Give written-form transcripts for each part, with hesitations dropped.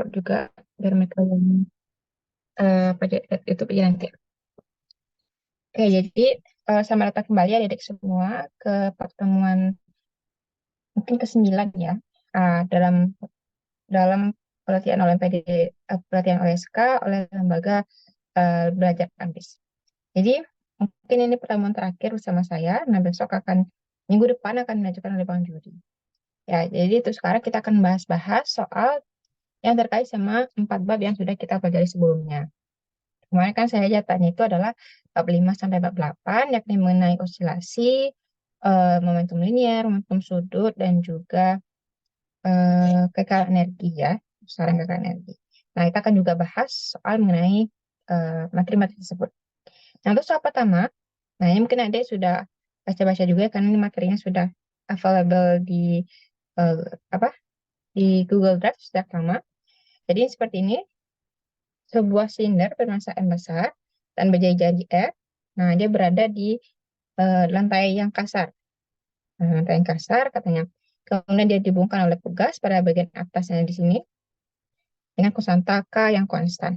juga biar mereka yang pada itu aja nanti. Oke, jadi selamat datang kembali adik-adik semua ke pertemuan mungkin ke-9 ya, dalam dalam pelatihan Olimpiade, pelatihan OSK oleh lembaga belajar Ambis. Jadi mungkin ini pertemuan terakhir bersama saya. Nah, besok minggu depan akan diajukan oleh Bang Juri. Ya, jadi itu sekarang kita akan bahas-bahas soal yang terkait sama 4 bab yang sudah kita pelajari sebelumnya. Kemarin kan saya jatahnya itu adalah bab 5 sampai bab 8, yakni mengenai osilasi, momentum linier, momentum sudut, dan juga kekayaan energi ya, besaran kekayaan energi. Nah, kita akan juga bahas soal mengenai materi-materi tersebut. Nah, untuk soal pertama, nah ini mungkin adik sudah baca-baca juga ya, karena ini materinya sudah available di eh, apa di Google Drive sejak lama. Jadi seperti ini, sebuah silinder bermassa M besar dan berjari-jari R. Nah, dia berada di lantai yang kasar. Nah, lantai yang kasar katanya. Kemudian dia dihubungkan oleh pegas pada bagian atasnya di sini dengan konstanta K yang konstan.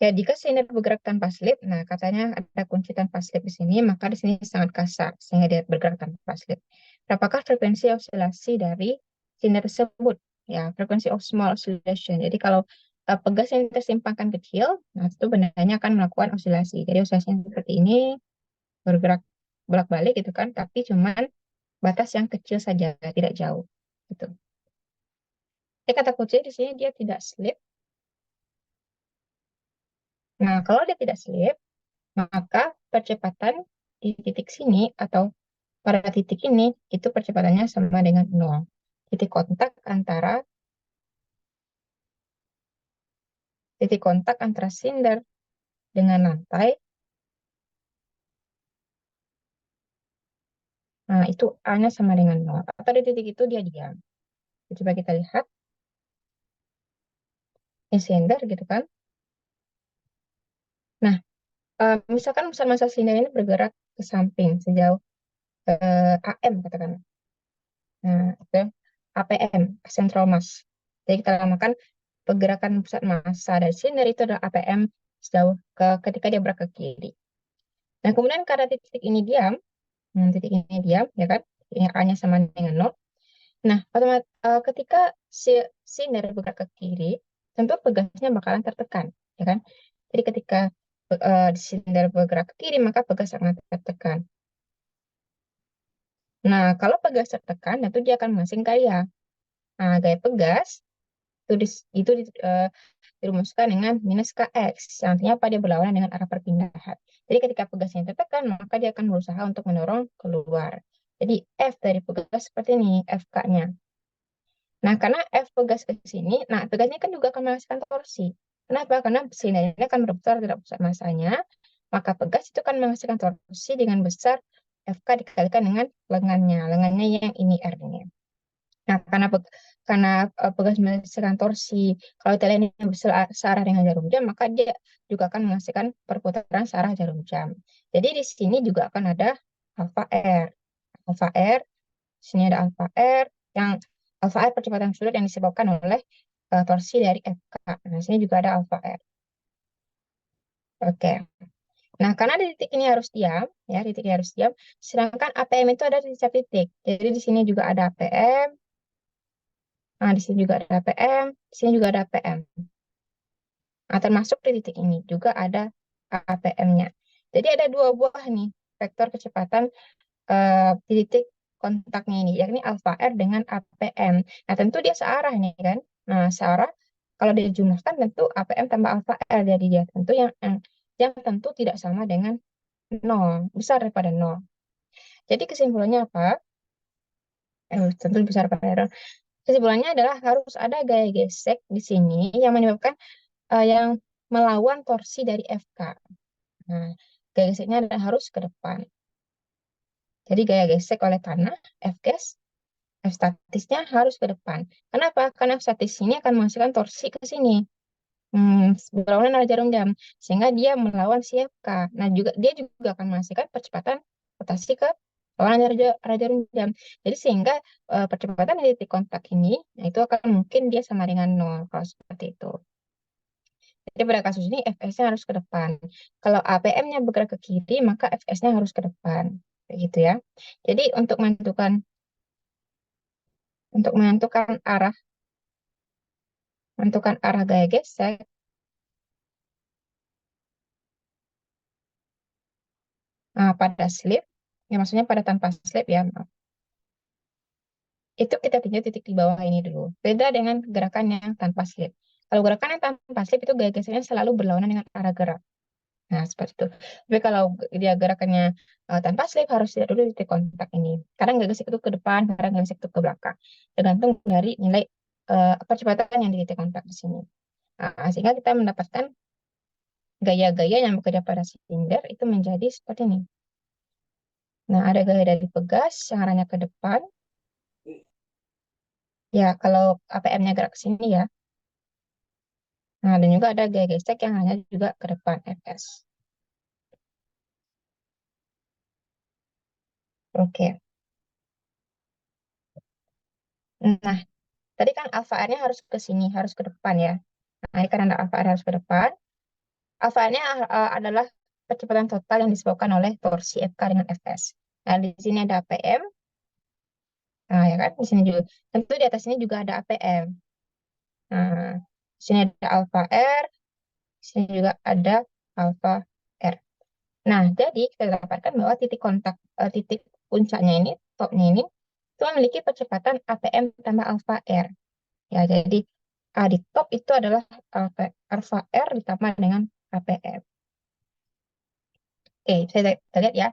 Ya, jika silinder bergerak tanpa slip, nah katanya ada kunci tanpa slip di sini, maka di sini sangat kasar sehingga dia bergerak tanpa slip. Berapakah frekuensi osilasi dari silinder tersebut? Ya, frekuensi of small oscillation. Jadi kalau pegas yang tersimpangkan kecil, nah itu benarnya akan melakukan osilasi. Jadi osilasinya seperti ini, bergerak bolak-balik gitu kan, tapi cuman batas yang kecil saja, tidak jauh. Gitu. Jadi kata kunci di sini dia tidak slip. Nah, kalau dia tidak slip, maka percepatan di titik sini atau pada titik ini itu percepatannya sama dengan nol. Titik kontak antara silinder dengan lantai, nah itu A-nya sama dengan nol. Atau di titik itu dia diam. Coba kita lihat, ini silinder gitu kan. Nah, misalkan massa silinder ini bergerak ke samping sejauh AM katakan. Nah, itu APM, central mass. Jadi kita namakan pergerakan pusat massa dari silinder itu adalah APM sejauh ketika dia bergerak ke kiri. Nah, kemudian karena titik ini diam, titik ini diam, ya kan? Ini A-nya sama dengan nol. Nah, ketika silinder bergerak ke kiri, tentu pegasnya bakalan tertekan, ya kan? Jadi ketika silinder bergerak ke kiri, maka pegas sangat tertekan. Nah, kalau pegas tertekan, tentu dia akan menghasilkan gaya. Nah, gaya pegas itu dirumuskan dengan minus Kx, yang artinya apa? Dia berlawanan dengan arah perpindahan. Jadi ketika pegasnya tertekan, maka dia akan berusaha untuk mendorong keluar. Jadi F dari pegas seperti ini, FK-nya. Nah, karena F pegas ke sini, nah pegasnya kan juga akan menghasilkan torsi. Kenapa? Karena silinder ini akan berputar tidak pusat masanya, maka pegas itu akan menghasilkan torsi dengan besar FK dikalikan dengan lengannya. Lengannya yang ini R ini. Nah, karena pegas menghasilkan torsi, kalau kita lihat ini searah dengan jarum jam, maka dia juga akan menghasilkan perputaran searah jarum jam. Jadi di sini juga akan ada alfa R. Alfa R, di sini ada alfa R, yang alfa R percepatan sudut yang disebabkan oleh torsi dari FK. Nah, di sini juga ada alfa R. Oke. Nah, karena di titik ini harus diam, ya, di titik ini harus diam, sedangkan APM itu ada di setiap titik. Jadi di sini juga ada APM, nah di sini juga ada APM, di sini juga ada APM. Nah, termasuk di titik ini juga ada APM-nya. Jadi ada dua buah nih vektor kecepatan di titik kontaknya ini, yakni alfa R dengan APM. Nah, tentu dia searah nih kan. Nah, searah kalau dijumlahkan tentu APM tambah alfa R, jadi dia tentu yang tentu tidak sama dengan nol, besar daripada nol. Jadi kesimpulannya apa? Tentu besar daripada nol. Kesimpulannya adalah harus ada gaya gesek di sini yang menyebabkan yang melawan torsi dari FK. Nah, gaya geseknya harus ke depan. Jadi gaya gesek oleh tanah, F gas, F statisnya harus ke depan. Kenapa? Karena F statis ini akan menghasilkan torsi ke sini. Berlawanan arah jarum jam. Sehingga dia melawan si FK. Nah, dia juga akan menghasilkan percepatan rotasi ke lawan arah jarum jam. Jadi sehingga percepatan di titik kontak ini, nah itu akan mungkin dia sama dengan nol kalau seperti itu. Jadi pada kasus ini Fs-nya harus ke depan. Kalau APM-nya bergerak ke kiri, maka Fs-nya harus ke depan. Begitu ya. Jadi untuk menentukan arah gaya gesek, pada slip, ya maksudnya pada tanpa slip ya, maaf. Itu kita tinjau titik di bawah ini dulu. Beda dengan gerakan yang tanpa slip. Kalau gerakan yang tanpa slip itu gaya geseknya selalu berlawanan dengan arah gerak. Nah, seperti itu. Tapi kalau dia gerakannya tanpa slip harus lihat dulu titik kontak ini. Kadang gaya gesek itu ke depan, kadang gaya gesek itu ke belakang. Tergantung dari nilai percepatan yang di titik kontak di sini. Nah, sehingga kita mendapatkan gaya-gaya yang bekerja pada silinder itu menjadi seperti ini. Nah, ada gaya dari pegas yang arahnya ke depan. Ya, kalau APM-nya gerak ke sini ya. Nah, dan juga ada gaya gesek yang hanya juga ke depan FS. Oke. Nah, tadi kan alfa R-nya harus ke sini, harus ke depan ya. Nah, ini karena alfa R harus ke depan. Alfa R-nya adalah percepatan total yang disebabkan oleh torsi FK dengan Fs. Nah, di sini ada APM. Nah, ya kan? Di sini juga. Tentu di atas ini juga ada APM. Nah, di sini ada alfa R, di sini juga ada alfa R. Nah, jadi kita dapatkan bahwa titik puncaknya ini, topnya ini, itu memiliki percepatan APM tambah alfa R. Ya, jadi di top itu adalah alfa R ditambah dengan APM. Oke, kita lihat ya.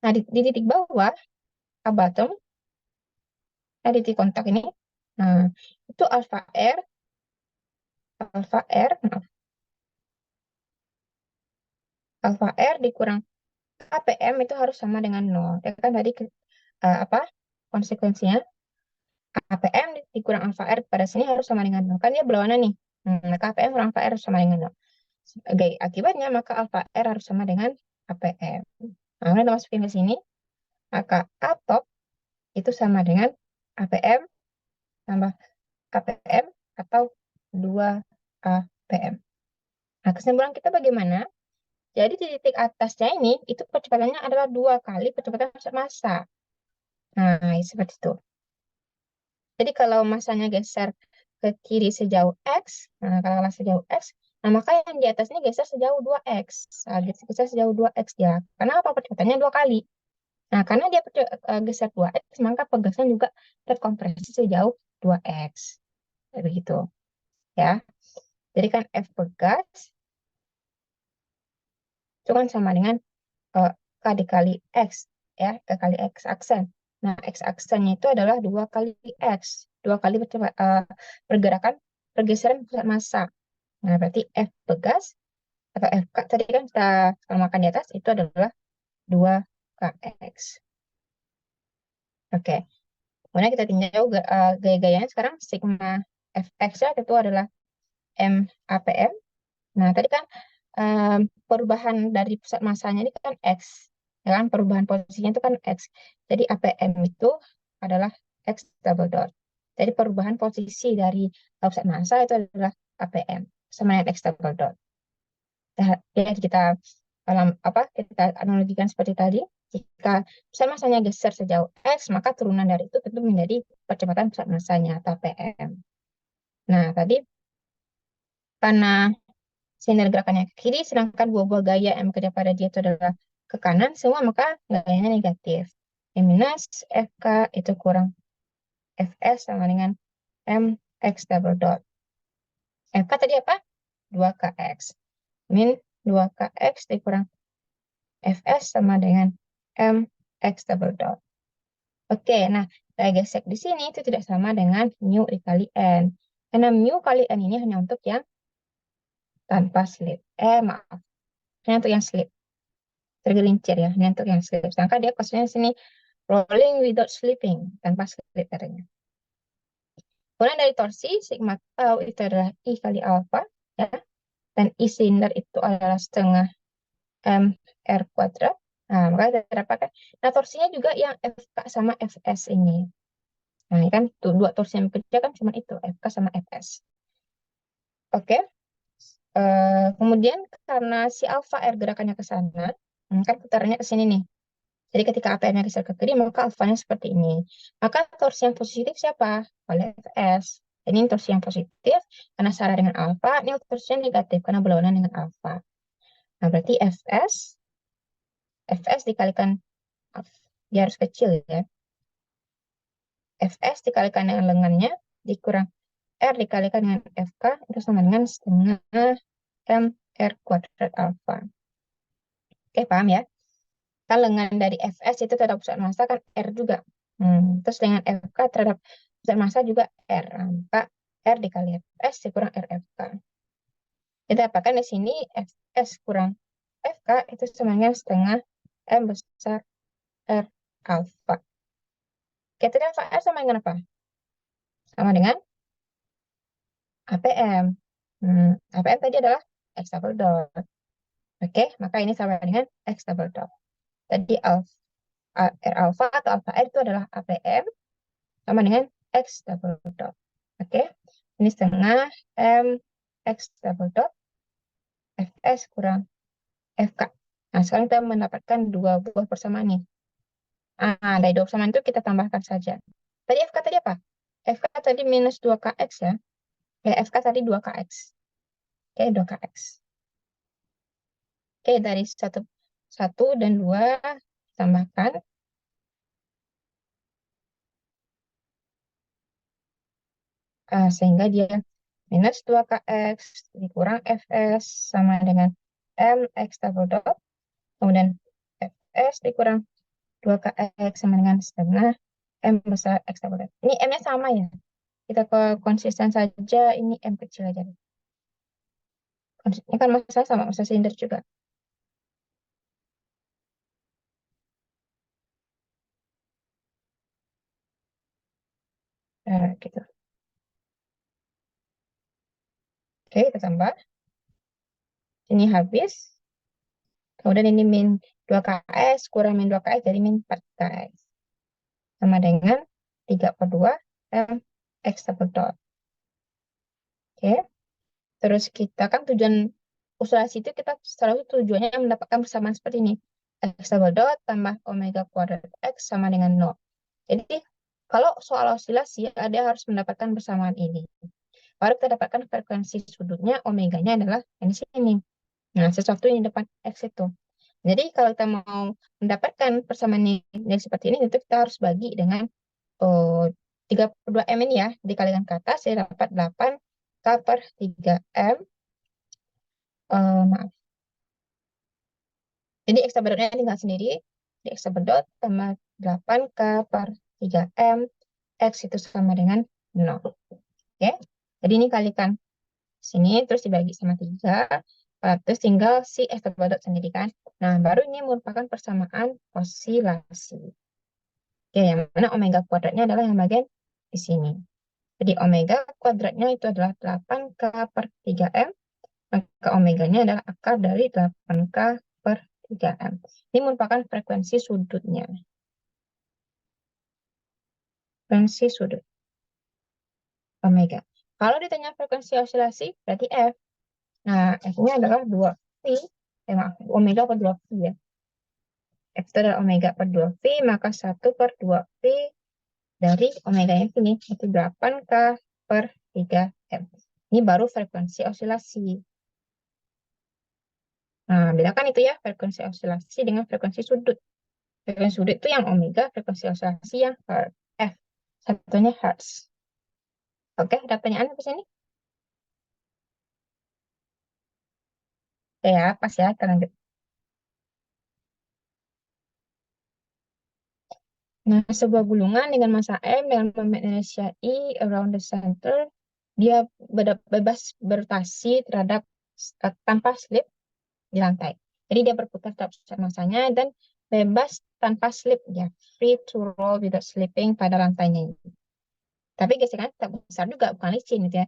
Nah, di titik bawah, bottom, di titik kontak ini, nah, itu maaf, alfa R dikurang APM itu harus sama dengan nol. Ya kan tadi apa konsekuensinya APM dikurang alfa R pada sini harus sama dengan nol. Kan dia berlawanan nih. Maka APM kurang alfa R harus sama dengan nol. Sebagai akibatnya maka alfa R harus sama dengan APM. Nah, kita masukin ke sini, maka A top itu sama dengan APM tambah APM atau 2 APM. Nah, kesimpulan kita bagaimana? Jadi di titik atasnya ini, itu percepatannya adalah 2 kali percepatan pusat massa. Nah, seperti itu. Jadi kalau masanya geser ke kiri sejauh X, nah kalau sejauh X, nah maka yang di atas ini geser sejauh 2X. Nah, geser sejauh 2X ya. Karena apa? Percepatannya 2 kali. Nah, karena dia geser 2X, maka pegasnya juga terkompresi sejauh 2X. Kayak begitu. Ya. Jadi kan F pegas itu kan sama dengan K dikali X. Ya, K kali X aksen. Nah, X aksennya itu adalah 2 kali X. 2 kali pergerakan pergeseran pusat massa. Nah, berarti F pegas atau FK tadi kan kita makan di atas itu adalah 2KX. Oke. Kemudian kita tinjau gaya-gayanya sekarang sigma Fx ya itu adalah MAPM. Nah, tadi kan perubahan dari pusat massanya ini kan X. Ya kan, perubahan posisinya itu kan X. Jadi APM itu adalah X double dot. Jadi perubahan posisi dari pusat massa itu adalah APM sama dengan X double dot. Nah, ya kita kita analogikan seperti tadi. Jika pusat massanya geser sejauh X, maka turunan dari itu tentu menjadi percepatan pusat massanya atau PM. Nah, tadi karena silinder gerakannya ke kiri, sedangkan buah-buah gaya yang bekerja pada dia itu adalah ke kanan, semua maka gayanya negatif. M minus FK itu kurang FS sama dengan MX double dot. FK tadi apa? 2KX. Min 2KX dikurang Fs sama dengan Mx double dot. Oke, nah saya gesek di sini itu tidak sama dengan mu dikali n. Karena mu kali n ini hanya untuk yang tanpa slip. Maaf, hanya untuk yang slip. Tergelincir ya, hanya untuk yang slip. Sedangkan dia kosnya sini rolling without slipping, tanpa slip katanya. Kemudian dari torsi, sigma tau itu adalah I kali alfa, ya. Dan I silinder itu adalah setengah mr kuadrat. Nah, maka kita dapatkan. Nah, torsinya juga yang FK sama FS ini. Nah, ini kan tuh, dua torsi yang bekerja kan cuma itu, FK sama FS. Oke. Kemudian karena si alfa R gerakannya ke sana, kan putarannya ke sini nih. Jadi ketika APN-nya geser ke kiri, maka alfanya seperti ini. Maka torsi yang positif siapa? Oleh Fs. Ini torsi yang positif, karena searah dengan alfa, ini torsi yang negatif, karena berlawanan dengan alfa. Nah, berarti Fs dikalikan, dia harus kecil ya. Fs dikalikan dengan lengannya, dikurang R dikalikan dengan Fk, itu sama dengan setengah M R kuadrat alfa. Oke, paham ya? Kan lengan dari Fs itu terhadap pusat massa kan R juga. Terus dengan Fk terhadap pusat massa juga R. Maka R dikali Fs dikurang RFK. Kita dapatkan di sini Fs kurang Fk itu sama dengan setengah M besar R alfa. Kita dan R sama dengan apa? Sama dengan APM. APM tadi adalah X double dot. Oke, maka ini sama dengan X double dot. Tadi R alfa atau alfa R itu adalah APM sama dengan X double dot. Oke, ini setengah M X double dot Fs kurang Fk. Nah, sekarang kita mendapatkan dua buah persamaan nih. Dari dua persamaan itu kita tambahkan saja. Tadi Fk tadi apa? Fk tadi minus 2kx ya. Fk tadi 2kx. Oke, 2kx. Oke, dari satu dan 2 tambahkan. Sehingga dia minus 2kx dikurang Fs sama dengan mx double dot. Kemudian Fs dikurang 2kx sama dengan setengah M besar X double dot. Ini M-nya sama ya. Kita ke konsisten saja, ini M kecil aja. Ini kan massa sama, massa silinder juga. Gitu. Oke, kita tambah. Ini habis. Kemudian ini min 2kx kurang min 2kx jadi min 4kx. Sama dengan 3 per 2 M X double dot. Oke. Terus kita kan tujuan usulasi itu kita selalu tujuannya mendapatkan persamaan seperti ini. X double dot tambah omega kuadrat X sama dengan 0. Jadi kalau soal osilasi ada harus mendapatkan persamaan ini. Baru kita dapatkan frekuensi sudutnya omeganya adalah yang di sini. Nah, sesuatu yang di depan X itu. Jadi kalau kita mau mendapatkan persamaan yang seperti ini, itu kita harus bagi dengan 32M ini ya, dikalikan ke atas, saya dapat 8K per 3M. Maaf. Jadi X dotnya tinggal sendiri. Di X dot tambah 8K per 3M. X itu sama dengan 0. Oke. Jadi ini kalikan sini, terus dibagi sama 3. Terus tinggal si X dot sendiri kan. Nah, baru ini merupakan persamaan osilasi. Oke, yang mana omega kuadratnya adalah yang bagian di sini. Jadi omega kuadratnya itu adalah 8K per 3M. Maka omeganya adalah akar dari 8K per 3M. Ini merupakan frekuensi sudutnya. Frekuensi sudut omega. Kalau ditanya frekuensi osilasi, berarti F. Nah, F-nya adalah 2V. Maaf, omega per 2V ya. F itu adalah omega per 2V, maka 1 per 2V dari omega yang ini, itu 8K per 3M. Ini baru frekuensi osilasi. Nah, bedakan itu ya, frekuensi osilasi dengan frekuensi sudut. Frekuensi sudut itu yang omega, frekuensi osilasi yang F. Satunya hertz. Oke, ada pertanyaan apa sini? Oke ya, pas ya, kita lanjut. Nah, sebuah gulungan dengan massa M dengan moment inersia I around the center, dia bebas berotasi terhadap tanpa slip di lantai. Jadi dia berputar terhadap pusat massanya dan bebas tanpa slip, ya, free to roll without slipping pada lantainya ini. Tapi gesekan tetap besar juga, bukan licin gitu ya.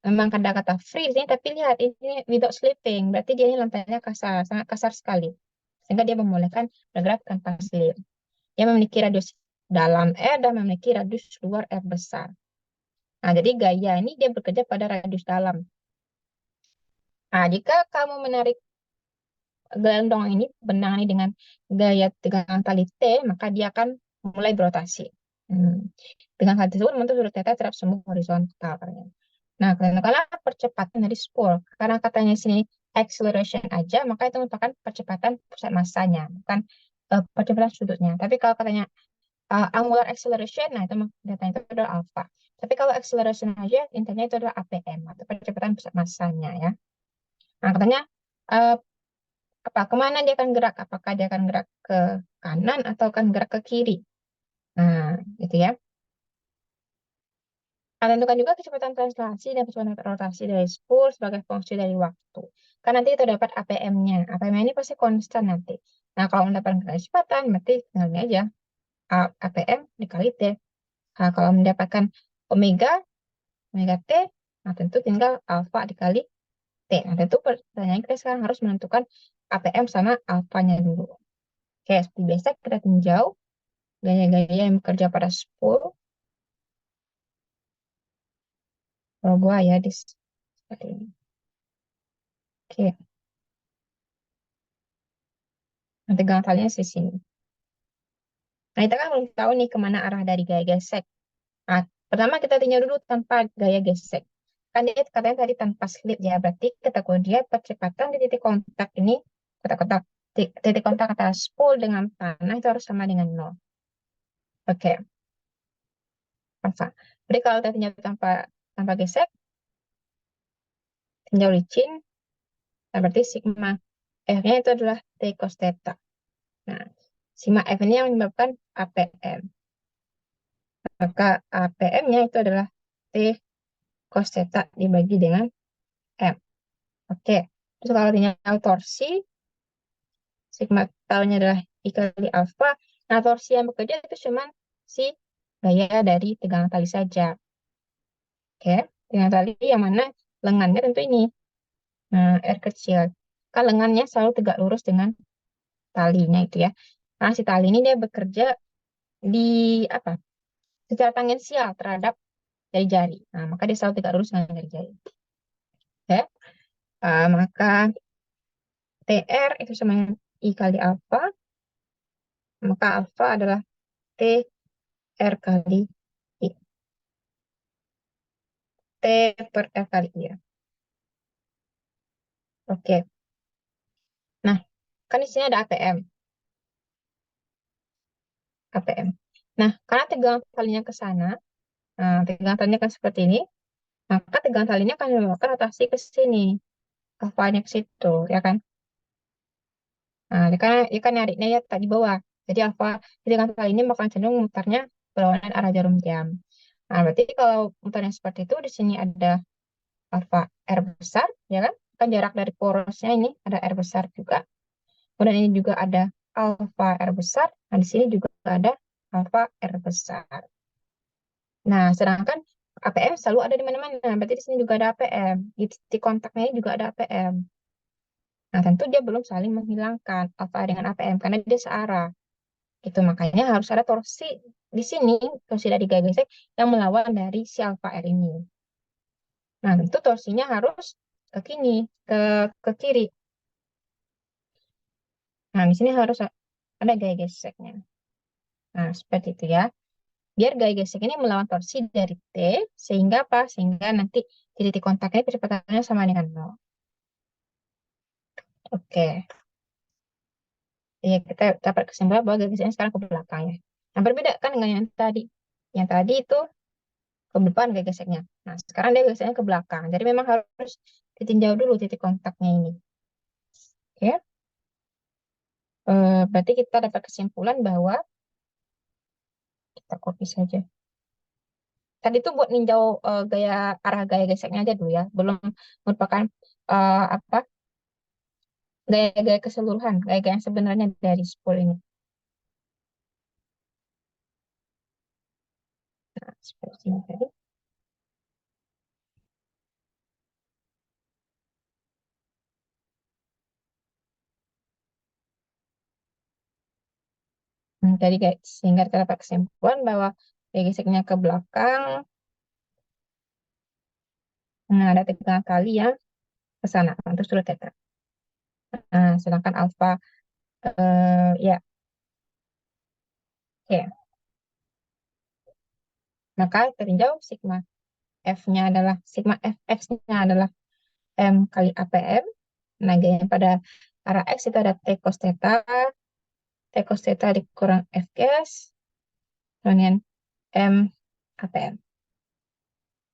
Memang ada kata free di sini, tapi lihat ini without slipping, berarti dia ini lantainya kasar, sangat kasar sekali. sehingga dia membolehkan bergerak tanpa slip. Dia memiliki radius dalam R dan memiliki radius luar R besar. Nah, jadi gaya ini dia bekerja pada radius dalam. Nah, jika kamu menarik gelondong ini, benang ini dengan gaya tegangan tali T, maka dia akan mulai berotasi. Dengan hal tersebut membentuk sudut theta terhadap semu horizontal. Nah, kalau percepatan dari spool, karena katanya sini acceleration aja, maka itu merupakan percepatan pusat masanya, bukan percepatan sudutnya. Tapi kalau katanya angular acceleration, nah itu datanya itu adalah alpha. Tapi kalau acceleration aja, intinya itu adalah APM, atau percepatan pusat masanya ya. Nah, katanya uh, kemana dia akan gerak? Apakah dia akan gerak ke kanan atau akan gerak ke kiri? Nah, gitu ya. Nah, tentukan juga kecepatan translasi dan kecepatan rotasi dari spool sebagai fungsi dari waktu. Kan nanti itu dapat APM-nya. APM ini pasti konstan nanti. Nah, kalau mendapatkan kecepatan, berarti tinggal ini aja. APM dikali T. Nah, kalau mendapatkan omega, omega T, nah tentu tinggal alfa dikali T. Nah, tentu pertanyaan kita sekarang harus menentukan APM sama alfanya dulu. Oke, seperti biasa kita tinjau gaya-gaya yang bekerja pada spool. Kalau gua ya di seperti ini. Oke, nanti gangsalnya di sini. Nah, kita kan belum tahu nih kemana arah dari gaya gesek. Nah, pertama kita tinjau dulu tanpa gaya gesek. Kan dia katanya tadi tanpa slip ya, berarti kita dia percepatan di titik kontak ini, kotak-kotak titik kontak antara spool dengan tanah itu harus sama dengan nol. Oke, alfa. Jadi kalau kita tinjau tanpa tanpa gesek, tinjau licin, nah berarti sigma F-nya itu adalah T cos theta. Nah, sigma F ini yang menyebabkan APM. Maka APM-nya itu adalah T cos theta dibagi dengan M. Oke. Terus kalau tinggal torsi, sigma taunya adalah I kali alfa. Nah, torsi yang bekerja itu cuma si gaya dari tegangan tali saja. Oke. Tegangan tali yang mana lengannya tentu ini. Nah, R kecil. Kan lengannya selalu tegak lurus dengan talinya itu ya. Nah, si tali ini dia bekerja di apa? Secara tangensial terhadap jari-jari. Nah, maka dia selalu tegak lurus dengan jari-jari. Oke. Maka TR itu sama dengan I kali alfa, maka alfa adalah T R kali I. T per R kali I ya. Oke. Nah, kan di sini ada APM. APM. Nah, karena tegangan talinya ke sana, nah, tegangan talinya kan seperti ini, maka tegangan talinya akan menyebabkan rotasi ke sini. Alfanya ke situ, ya kan? Nah, dia kan nariknya ya tadi bawah. Jadi alfa tegangan tali ini bakal cenderung mutarnya berlawanan arah jarum jam. Nah, berarti kalau mutarnya seperti itu, di sini ada alfa R besar, ya kan? Kan jarak dari porosnya ini ada R besar juga. Kemudian ini juga ada alfa R besar. Nah, di sini juga ada alfa R besar. Nah, sedangkan APM selalu ada di mana-mana. Berarti di sini juga ada APM. Di titik kontaknya ini juga ada APM. Nah, tentu dia belum saling menghilangkan alfa dengan APM karena dia searah. Itu makanya harus ada torsi di sini, torsi dari gaya gesek yang melawan dari si alfa R ini. Nah, tentu torsinya harus ke kini, ke ke kiri. Nah, di sini harus ada gaya geseknya. Nah, seperti itu ya. Biar gaya gesek ini melawan torsi dari T, sehingga apa? Sehingga nanti di titik kontaknya kecepatannya sama dengan nol. Oke. Ya, kita dapat kesimpulan bahwa gaya geseknya sekarang ke belakang ya. Yang berbeda kan dengan yang tadi. Yang tadi itu ke depan gaya geseknya. Nah, sekarang dia geseknya ke belakang. Jadi memang harus ditinjau dulu titik kontaknya ini. Oke. Berarti kita dapat kesimpulan bahwa kita copy saja. Tadi itu buat ninjau gaya arah gaya geseknya aja dulu ya, belum merupakan apa gaya-gaya keseluruhan, gaya-gaya yang sebenarnya dari spool ini. Nah, seperti ini tadi. Jadi kayak sehingga terdapat kesimpulan bahwa geseknya ke belakang, ada 3 kali yang ke sana untuk surat theta. Sedangkan alfa ya, oke. Maka terjauh sigma F-nya adalah sigma FX-nya adalah M kali APM. Nah, yang pada arah X itu ada T cos theta dikurang F gas dengan M APM.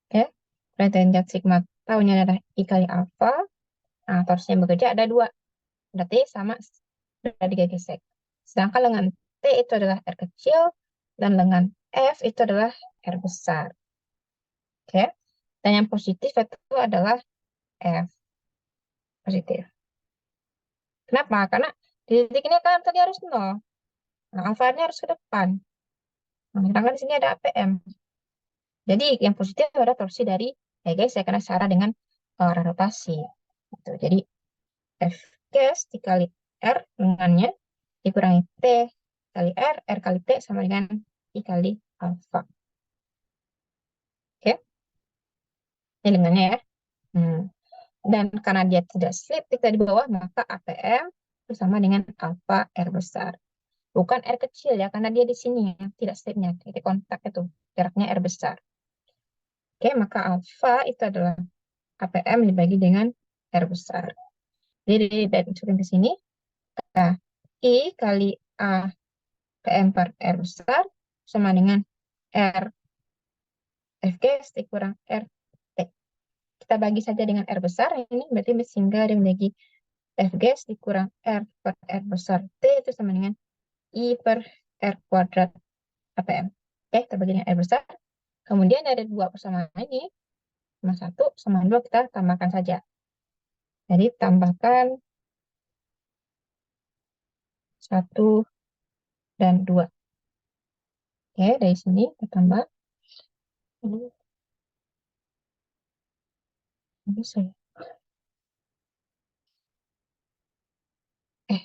Oke. Dan tangent sigma taunya adalah I kali alfa. Nah, torsinya bekerja ada 2. Berarti sama sudah digesek. Sedangkan lengan T itu adalah R kecil dan lengan F itu adalah R besar. Oke. Dan yang positif itu adalah F positif. Kenapa? Karena di titik ini kan tadi harus 0. Nah, alfa-nya harus ke depan. Nah, sedangkan di sini ada APM. Jadi yang positif adalah torsi dari gesek karena searah dengan arah rotasi. Gitu. Jadi F gas dikali R lengannya dikurangi T kali R kali T sama dengan I kali alfa. Oke, ini lengannya ya. Hmm. Dan karena dia tidak slip kita di bawah, maka APM itu sama dengan alfa R besar. Bukan R kecil ya, karena dia di sini ya, tidak slipnya. Titik kontak itu, jaraknya R besar. Oke, maka alfa itu adalah APM dibagi dengan R besar. Jadi dari masukin ke sini, nah, I kali A PM per R besar sama dengan R F gas dikurang R T. Kita bagi saja dengan R besar, ini berarti sehingga dia menjadi F gas dikurang R per R besar T itu sama dengan I per R kuadrat APM. Oke, kita bagi dengan R besar. Kemudian ada 2 persamaan ini, sama 1 sama 2 kita tambahkan saja. Jadi tambahkan 1 dan 2. Oke, dari sini kita tambah. Ini bisa ya? Eh,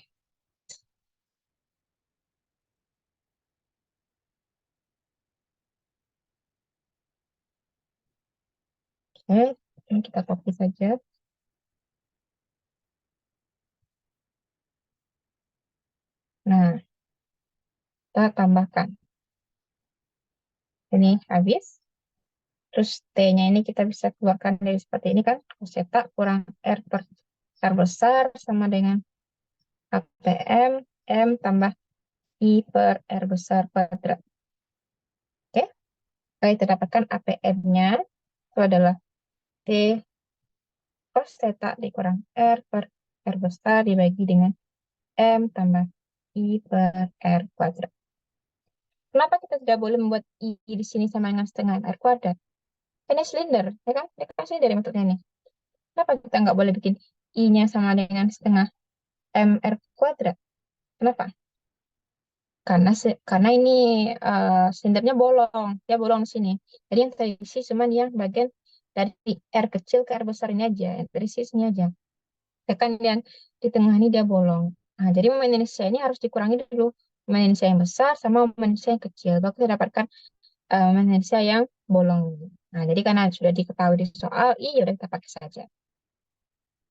oke, ini kita copy saja. Nah, kita tambahkan. Ini habis. Terus T-nya ini kita bisa keluarkan dari seperti ini kan. Cos theta kurang R per R besar sama dengan APM M tambah I per R besar kuadrat. Oke, kita dapatkan APM-nya itu adalah T cos theta dikurang R per R besar dibagi dengan M tambah I per R kuadrat. Kenapa kita tidak boleh membuat I di sini sama dengan setengah R kuadrat? Ini silinder, ya kan? Ini kan silinder bentuknya nih. Kenapa kita nggak boleh bikin I-nya sama dengan setengah MR kuadrat? Kenapa? Karena ini silindernya bolong, dia bolong di sini. Jadi yang terisi cuma yang bagian dari R kecil ke R besar ini aja, yang terisi sini aja. Kan yang di tengah ini dia bolong. Nah, jadi momen Indonesia ini harus dikurangi dulu. Momen Indonesia yang besar sama momen Indonesia yang kecil. Baru kita dapatkan momen Indonesia yang bolong. Nah, jadi karena sudah diketahui di soal I, ya udah kita pakai saja.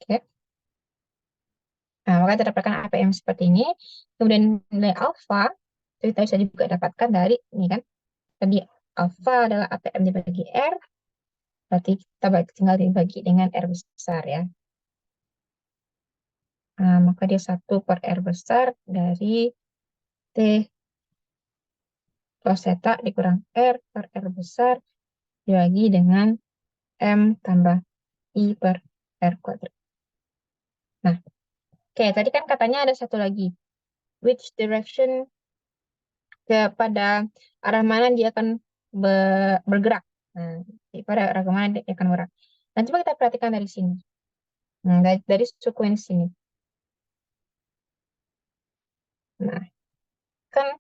Oke. Nah, maka terdapatkan APM seperti ini. Kemudian nilai alfa, itu kita bisa juga dapatkan dari ini kan. Tadi alfa adalah APM dibagi R, berarti kita tinggal dibagi dengan R besar ya. Nah, maka dia 1 per R besar dari T cos theta dikurang R per R besar dibagi dengan M tambah I per R kuadrat. Nah, oke, tadi kan katanya ada satu lagi. Which direction kepada arah mana dia akan bergerak. Nah, pada arah mana dia akan bergerak. Dan coba kita perhatikan dari sini. Nah, dari suku ini sini. Nah, kan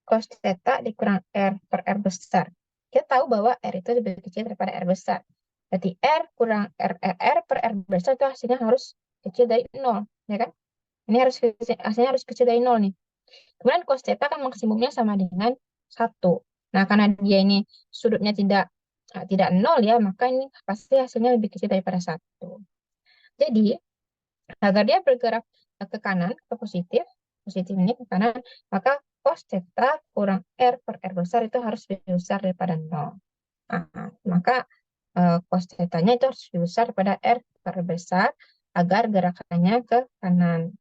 cos theta dikurang R per R besar. Kita tahu bahwa R itu lebih kecil daripada R besar. Berarti R kurang R per R besar itu hasilnya harus kecil dari 0. Ya kan? Ini harus hasilnya harus kecil dari 0 nih. Kemudian cos theta kan maksimumnya sama dengan satu. Nah, karena dia ini sudutnya tidak nol ya, maka ini pasti hasilnya lebih kecil daripada satu. Jadi, agar dia bergerak ke kanan, ke positif, positif ini ke kanan, maka cos theta kurang R per R besar itu harus lebih besar daripada nol. Nah, maka cos theta-nya itu harus lebih besar daripada R per besar agar gerakannya ke kanan.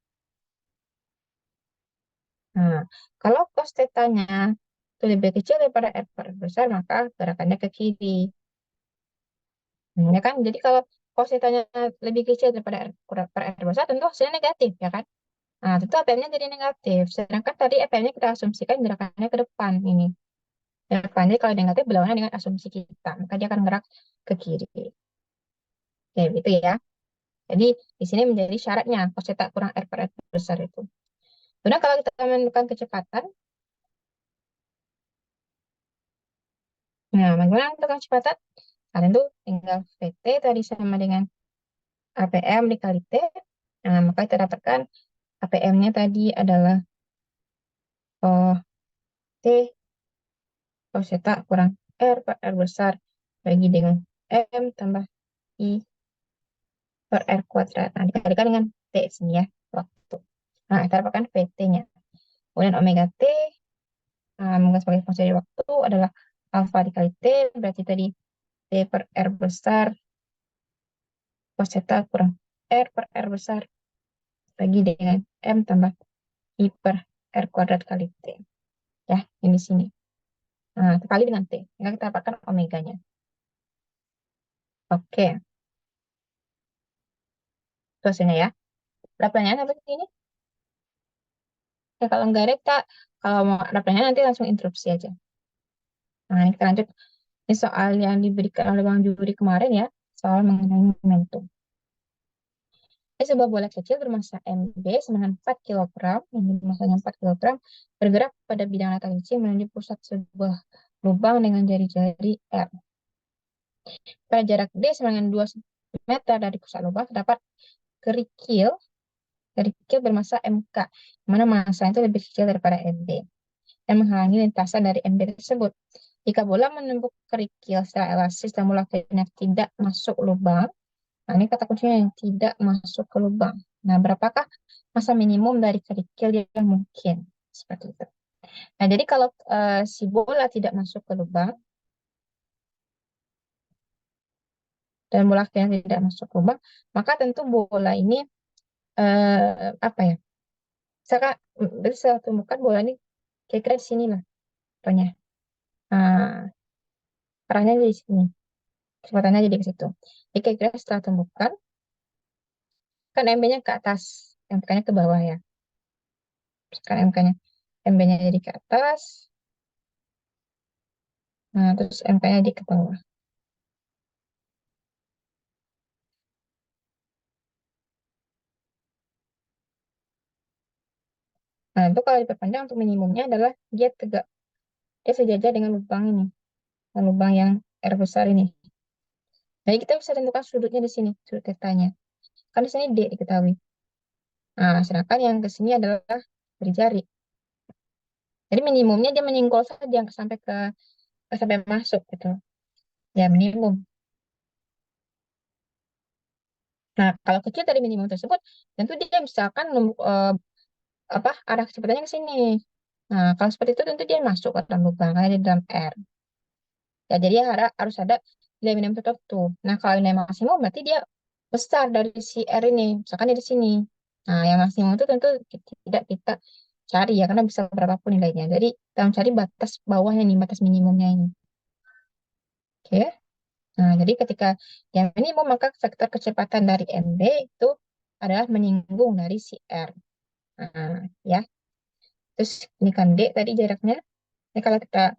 Nah, kalau cos theta-nya itu lebih kecil daripada R per R besar, maka gerakannya ke kiri. Nah, ya kan? Jadi kalau cos theta-nya lebih kecil daripada R per R besar, tentu hasilnya negatif, ya kan? Nah, tentu APM-nya jadi negatif. Sedangkan tadi APM-nya kita asumsikan gerakannya ke depan ini. Depannya kalau negatif berlawanan dengan asumsi kita, maka dia akan gerak ke kiri. Kayak gitu ya. Jadi di sini menjadi syaratnya cos theta kurang R per R besar itu. Kemudian kalau kita menentukan kecepatan, nah bagaimana menentukan kecepatan? Nah, tentu tinggal VT tadi sama dengan APM dikali T. Nah, maka kita dapatkan APM-nya tadi adalah T cos theta kurang R per R besar bagi dengan M tambah I per R kuadrat. Nah, dikalikan dengan T sini ya, waktu. Nah, kita dapatkan VT-nya. Kemudian omega T, sebagai fungsi dari waktu adalah alfa dikali T, berarti tadi T per R besar cos theta kurang R per R besar bagi dengan M tambah I per R kuadrat kali T. Ya, ini di sini. Nah, kali dengan T. Tinggal kita dapatkan omeganya. Oke, itu hasilnya ya. Ada pertanyaan sampai sini? Ya, kalau enggak ada, kalau mau ada pertanyaan nanti langsung interupsi aja. Nah, ini kita lanjut. Ini soal yang diberikan oleh Bang Juri kemarin ya, soal mengenai momentum. Ini sebuah bola kecil bermasa MB dengan 4 kilogram, yang masanya 4 kilogram, bergerak pada bidang latar licin menuju pusat sebuah lubang dengan jari-jari R. Pada jarak D dengan 2 meter dari pusat lubang terdapat kerikil, kerikil bermasa MK, di mana massa itu lebih kecil daripada MB, dan menghalangi lintasan dari MB tersebut. Jika bola menembus kerikil secara elastis dan bola tidak masuk lubang, nah, ini kata kuncinya yang tidak masuk ke lubang. Nah, berapakah masa minimum dari kerikil yang mungkin? Seperti itu. Nah, jadi kalau si bola tidak masuk ke lubang dan bola yang tidak masuk ke lubang, maka tentu bola ini apa ya? Misalkan, dari saya temukan bola ini kira-kira di sini lah, contohnya. Nah, arahnya di sini, kecepatannya jadi ke situ. Jadi kira-kira setelah temukan, kan MB-nya ke atas, MK-nya ke bawah ya. Sekarang MK-nya, MB-nya jadi ke atas, nah terus MK-nya di ke bawah. Nah, itu kalau diperpanjang untuk minimumnya adalah dia tegak, dia sejajar dengan lubang ini, dengan lubang yang R besar ini. Jadi kita bisa tentukan sudutnya di sini, sudut tetanya. Kan di sini D diketahui. Nah, sedangkan yang ke sini adalah dari jari. Jadi minimumnya dia menyinggol saja sampai sampai masuk gitu. Ya minimum. Nah, kalau kecil dari minimum tersebut, tentu dia misalkan apa arah kecepatannya ke sini. Nah, kalau seperti itu tentu dia masuk ke dalam lubang, karena di dalam R. Ya, jadi harus ada nilai minimum tertentu. Nah, kalau nilai maksimum berarti dia besar dari si R ini. Misalkan dia di sini. Nah, yang maksimum itu tentu tidak kita cari ya, karena bisa berapapun nilainya. Jadi, kita mencari batas bawahnya nih, batas minimumnya ini. Oke. Nah, jadi ketika yang minimum, maka vektor kecepatan dari MB itu adalah menyinggung dari si R. Nah, ya. Terus ini kan D tadi jaraknya. Ini kalau kita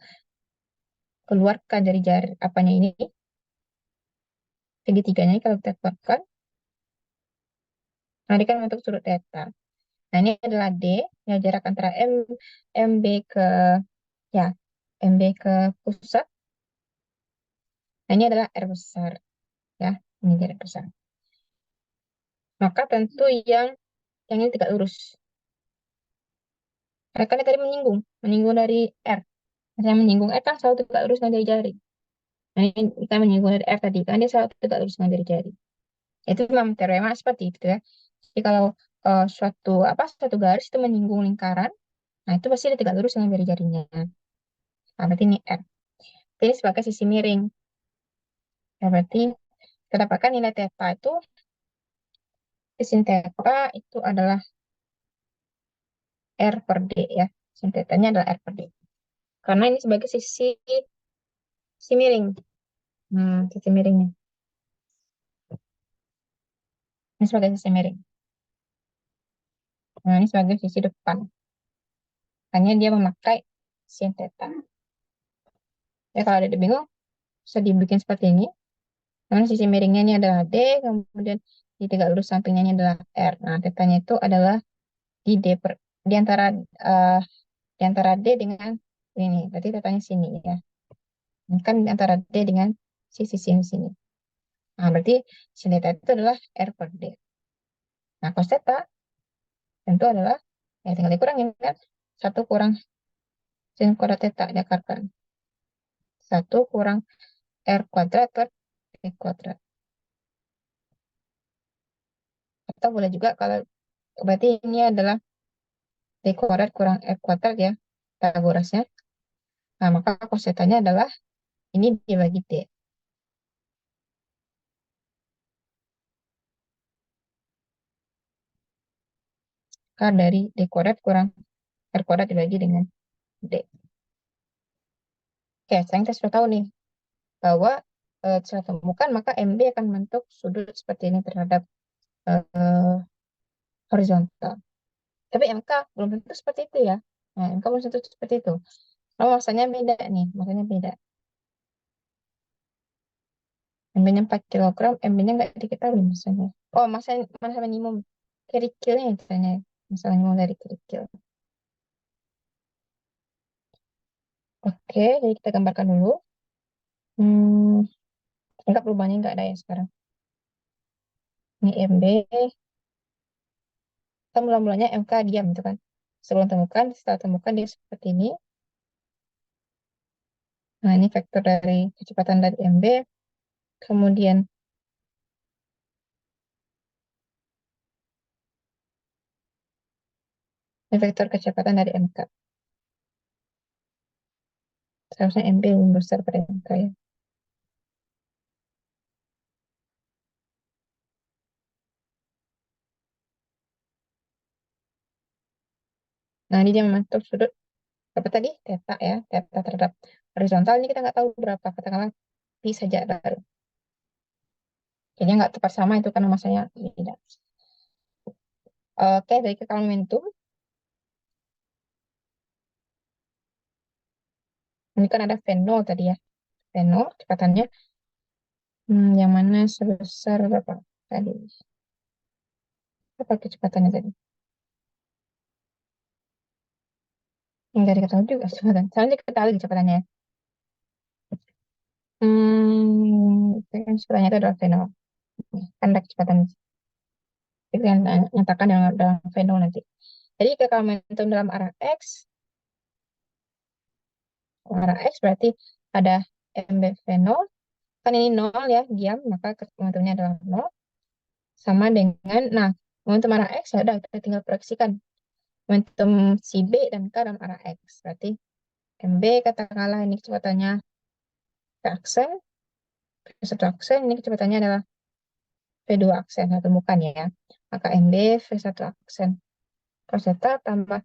keluarkan dari jarak apanya ini, segitiganya ini kalau kita keluarkan, nah ini kan untuk sudut theta. Nah, ini adalah D, ya jarak antara MB ke ya MB ke pusat. Nah, ini adalah R besar, ya. Ini jarak besar. Maka tentu yang ini tegak lurus. Karena dia tadi menyinggung dari R. Misalnya menyinggung R kan selalu tegak lurus dengan jari-jari. Nah, ini kita menyinggung dari R tadi kan dia selalu tegak lurus dengan jari-jari. Itu memang teorema seperti itu ya. Jadi kalau suatu garis itu menyinggung lingkaran, nah itu pasti dia tegak lurus dengan jari-jarinya. Nah, berarti ini R. Ini sebagai sisi miring. Ya, berarti kita dapatkan nilai theta itu, sin theta itu adalah R per D ya. Sin theta-nya adalah R per D. Karena ini sebagai sisi miring. Sisi miringnya. Ini sebagai sisi miring. Nah, ini sebagai sisi depan. Hanya dia memakai sin theta. Ya, kalau ada bingung, bisa dibikin seperti ini. Karena sisi miringnya ini adalah D, kemudian di tegak lurus sampingnya ini adalah R. Nah, tetanya itu adalah di D di antara eh, di antara D dengan ini. Berarti tetanya sini ya. Ini kan di antara D dengan sisi sini. Nah, berarti sin theta itu adalah R per D. Nah, cos theta tentu adalah, ya tinggal dikurangin kan. 1 kurang sin kuadrat theta, diakarkan. 1 kurang R kuadrat per D kuadrat. Atau boleh juga kalau berarti ini adalah D kuadrat kurang R kuadrat ya, Pitagorasnya. Nah, maka cos theta-nya adalah ini dibagi D. Akar dari D kuadrat kurang R kuadrat dibagi dengan D. Oke, sekarang kita sudah tahu nih bahwa setelah temukan maka MB akan membentuk sudut seperti ini terhadap eh, horizontal. Tapi MK belum tentu seperti itu ya. Nah, MK belum tentu seperti itu. Oh, masanya beda nih, masanya beda. MB-nya 4 kilogram, MB-nya nggak diketahui masanya. Oh, masa minimum kerikilnya misalnya. Masa minimum dari kerikil. Oke, jadi kita gambarkan dulu. Hmm, enggak perubahannya enggak ada ya sekarang. Ini MB, kita mula-mulanya MK diam itu kan. Sebelum temukan, setelah temukan dia seperti ini. Nah, ini vektor dari kecepatan dari MB. Kemudian ini vektor kecepatan dari MK. Seharusnya MB lebih besar pada MK ya. Nah, ini dia membentuk sudut apa tadi? Theta ya, theta terhadap horizontal. Ini kita nggak tahu berapa, katakanlah pi saja baru. Kayaknya nggak tepat sama itu karena masanya beda. Oke, dari kekal momentum. Ini kan ada V0 tadi ya. V0 kecepatannya. Yang mana sebesar berapa tadi? Apa kecepatannya tadi? Nggak diketahui juga kecepatan. Soalnya diketahui kecepatannya. Kecepatannya itu adalah V0. Kan ada kecepatan. Itu yang nyatakan dalam V0 nanti. Jadi kekal momentum dalam arah X berarti ada MB V0. Kan ini 0 ya, diam. Maka momentumnya adalah 0. Sama dengan, nah, momentum arah X ya udah kita tinggal proyeksikan momentum si B dan K dalam arah X. Berarti MB katakanlah ini kecepatannya V aksen, V1 aksen, ini kecepatannya adalah V2 aksen, saya temukan ya. Maka MB V1 aksen cos theta tambah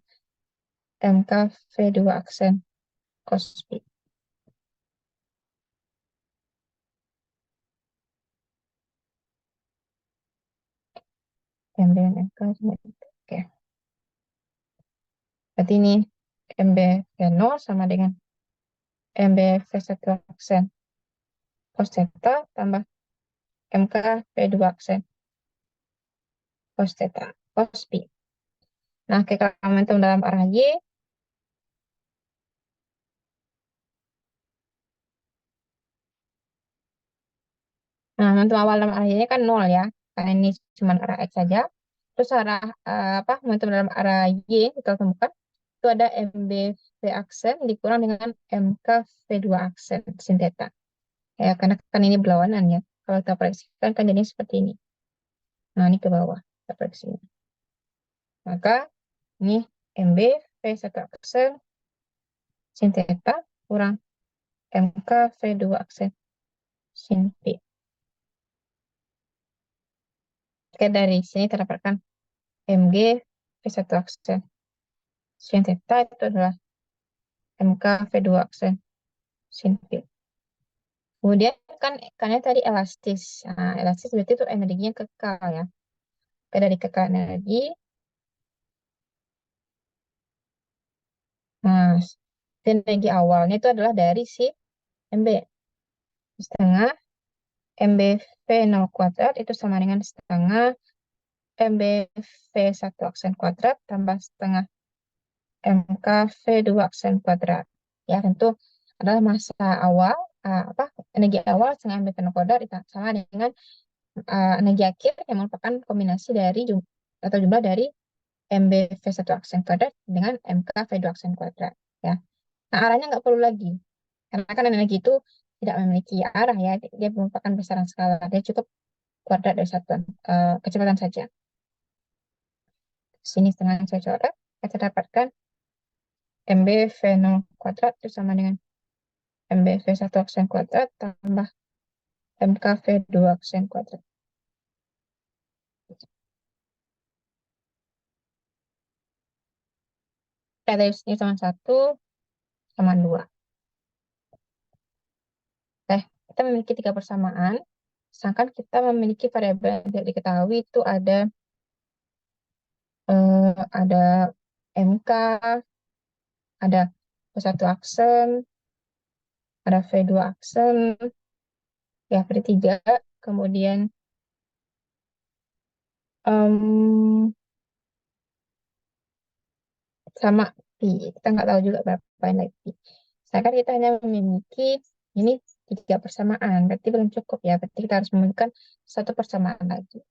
MK V2 aksen cos B. MB dan MK sama itu. Oke. Berarti ini MB V0 sama dengan MB V1 aksen cos theta tambah MK V2 aksen cos theta cos B. Nah, ke momentum dalam arah Y, nah momentum awal dalam arah Y nya kan 0 ya, karena ini cuma arah X saja. Terus arah momentum dalam arah Y kita temukan itu ada MB V aksen dikurang dengan MK V2 aksen sin theta. Ya, karena kan ini berlawanan ya. Kalau kita proyeksikan kan jadinya seperti ini. Nah, ini ke bawah kita proyeksinya. Maka ini MB V1 aksen sin theta kurang MK V2 aksen sin P. Oke, dari sini terdapatkan MG V1 aksen sin theta itu adalah MK V2 aksen sin P. Kemudian kan karena tadi elastis. Nah, elastis berarti itu energinya kekal ya. Oke, dari kekal energi. Nah, energi awalnya itu adalah dari si MB. Setengah MB V0 kuadrat itu sama dengan setengah MB V1 aksen kuadrat tambah setengah MK V2 aksen kuadrat. Ya, tentu adalah masa awal, apa energi awal setengah MB V0 kuadrat itu sama dengan energi akhir yang merupakan kombinasi dari atau jumlah dari MB V1 aksen kuadrat dengan MK V2 aksen kuadrat. Ya. Nah, arahnya nggak perlu lagi. Karena kan energi itu tidak memiliki arah ya. Dia merupakan besaran skala. Dia cukup kuadrat dari satuan kecepatan saja. Sini setengah saya coret. Kita dapatkan MB V0 kuadrat itu sama dengan MB V1 aksen kuadrat tambah MK V2 aksen kuadrat. Kita dari sini sama 1 sama 2. Kita memiliki 3 persamaan. Sedangkan kita memiliki variabel yang tidak diketahui itu ada MK, ada V1 aksen, ada V2 aksen, ya V3, kemudian em, sama pi. Kita nggak tahu juga berapa nilai pi. Sedangkan kita hanya memiliki ini 3 persamaan, berarti belum cukup ya. Berarti kita harus menemukan satu persamaan lagi.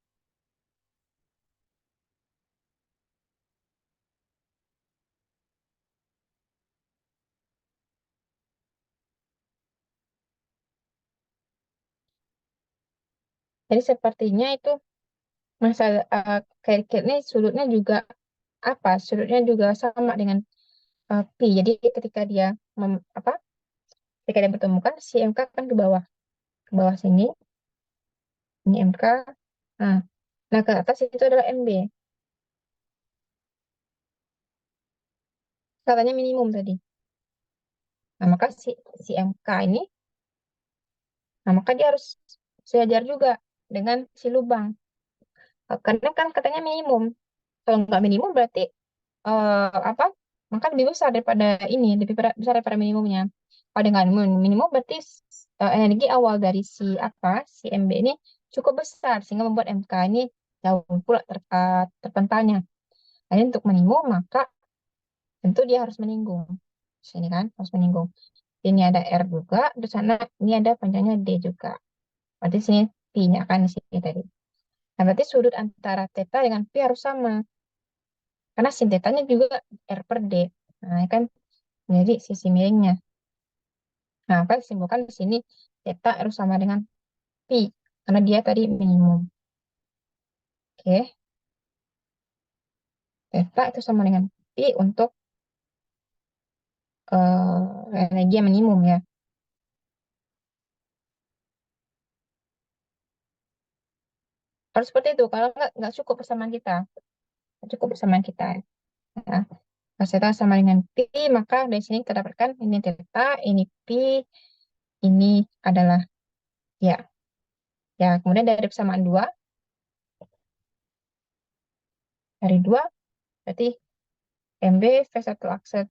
Jadi sepertinya itu masalah kayak ini sudutnya juga apa? Sudutnya juga sama dengan pi. Jadi ketika dia apa? Ketika dia bertemukan si MK kan ke bawah sini, ini MK. Nah, nah ke atas itu adalah MB. Katanya minimum tadi. Nah, maka si MK ini, nah maka dia harus sejajar juga dengan si lubang. Karena kan katanya minimum. Kalau nggak minimum berarti apa? Maka lebih besar daripada ini, lebih besar daripada minimumnya. Kalau dengan minimum berarti energi awal dari si MB ini cukup besar sehingga membuat MK ini jauh pula terpentalnya. Nah, ini untuk minimum maka tentu dia harus meninggung. Sini kan harus meninggung. Ini ada R juga, di sana ini ada panjangnya D juga. Berarti sini Pi-nya kan di sini tadi. Nah, berarti sudut antara theta dengan Pi harus sama. Karena sin theta-nya juga R per D. Nah, ini kan jadi sisi miringnya. Nah, apa disimpulkan di sini theta harus sama dengan Pi. Karena dia tadi minimum. Oke, theta itu sama dengan Pi untuk energi yang minimum ya. Harus seperti itu. Kalau nggak cukup persamaan kita. Nggak cukup persamaan kita. Nah, pas theta sama dengan Pi, maka dari sini kita dapatkan ini theta, ini Pi, ini adalah ya. Ya, kemudian dari persamaan 2, dari 2 berarti MB V1 aksen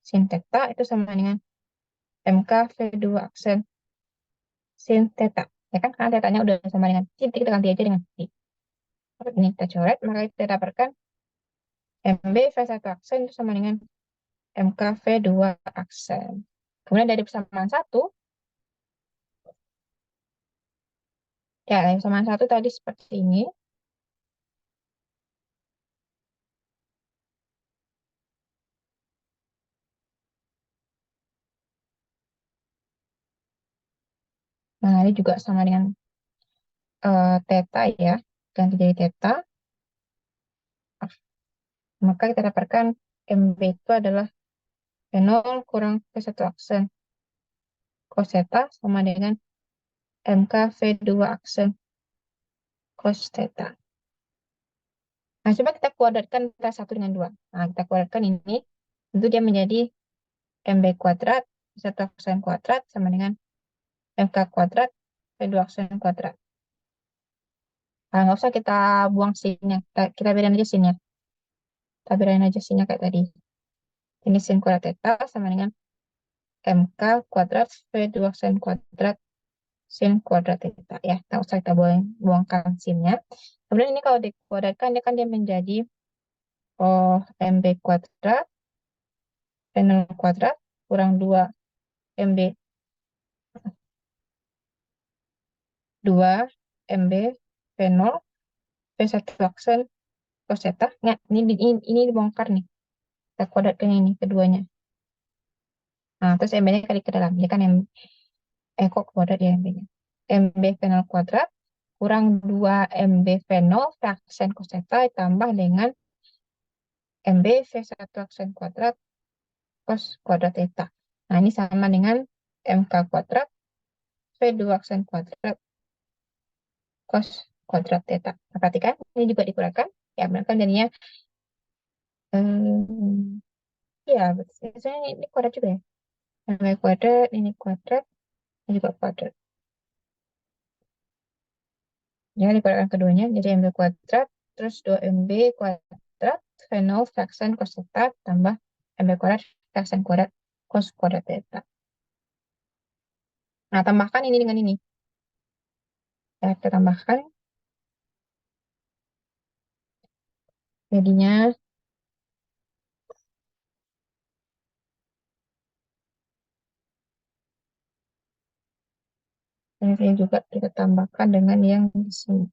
sin theta itu sama dengan MK V2 aksen sin theta. Ya kan, karena tetanya udah sama dengan pi, kita ganti aja dengan pi. Ini kita coret, maka kita dapatkan MB V1 aksen itu sama dengan MK V2 aksen. Kemudian dari persamaan 1, ya dari persamaan 1 tadi seperti ini. Nah, ini juga sama dengan theta ya. Ganti jadi theta. Maka kita dapatkan MB itu adalah V0 kurang V1 aksen cos theta sama dengan MK V2 aksen cos theta. Nah, coba kita kuadratkan antara 1 dengan 2. Nah, kita kuadratkan ini. Tentu dia menjadi MB kuadrat, V1 aksen kuadrat sama dengan MK kuadrat, V2 aksen kuadrat. Nah, nggak usah kita buang sinnya. Kita bedain aja sinnya. Kita bedain aja sinnya kayak tadi. Ini sin kuadrat theta sama dengan MK kuadrat V2 sin kuadrat sin kuadrat theta. Ya, nggak usah kita buangkan sinnya. Kemudian ini kalau dikuadratkan, dia menjadi MB kuadrat V0 kuadrat kurang 2 MB 2 MB V0 V1 aksen cos theta. Nah, ini dibongkar nih. Kita kuadratkan ini keduanya. Nah, terus MB-nya kali ke dalam. Ini kan kok kuadrat ya MB-nya. MB V0 kuadrat kurang 2 MB V0 aksen cos theta ditambah dengan MB V1 aksen kuadrat cos kuadrat theta. Nah, ini sama dengan MK kuadrat V2 aksen kuadrat cos kuadrat theta. Nah, perhatikan, ini juga dikurangkan. Ya, benar kan jadinya, hmm, ya, biasanya ini kuadrat juga ya. Ini kuadrat, ini juga kuadrat. Ya, dikuadratkan keduanya, jadi MB kuadrat, terus 2MB kuadrat, V0 aksen cos theta, tambah MB kuadrat, aksen kuadrat, cos kuadrat theta. Nah, tambahkan ini dengan ini. Ya, kita tambahkan, jadinya, ini juga kita tambahkan dengan yang di sini.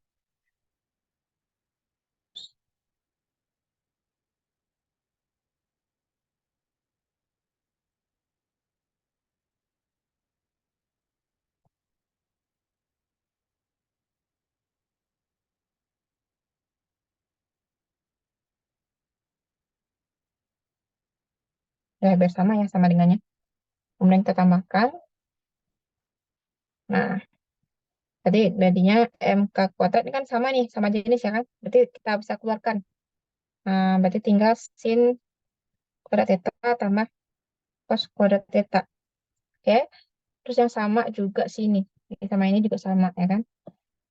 Ya, biar sama ya, sama dengannya. Kemudian kita tambahkan. Nah, tadi jadinya MK kuadrat ini kan sama nih, sama jenis ya kan? Berarti kita bisa keluarkan. Nah, berarti tinggal sin kuadrat theta tambah cos kuadrat theta. Oke. Terus yang sama juga sini. Ini sama ini juga sama ya kan?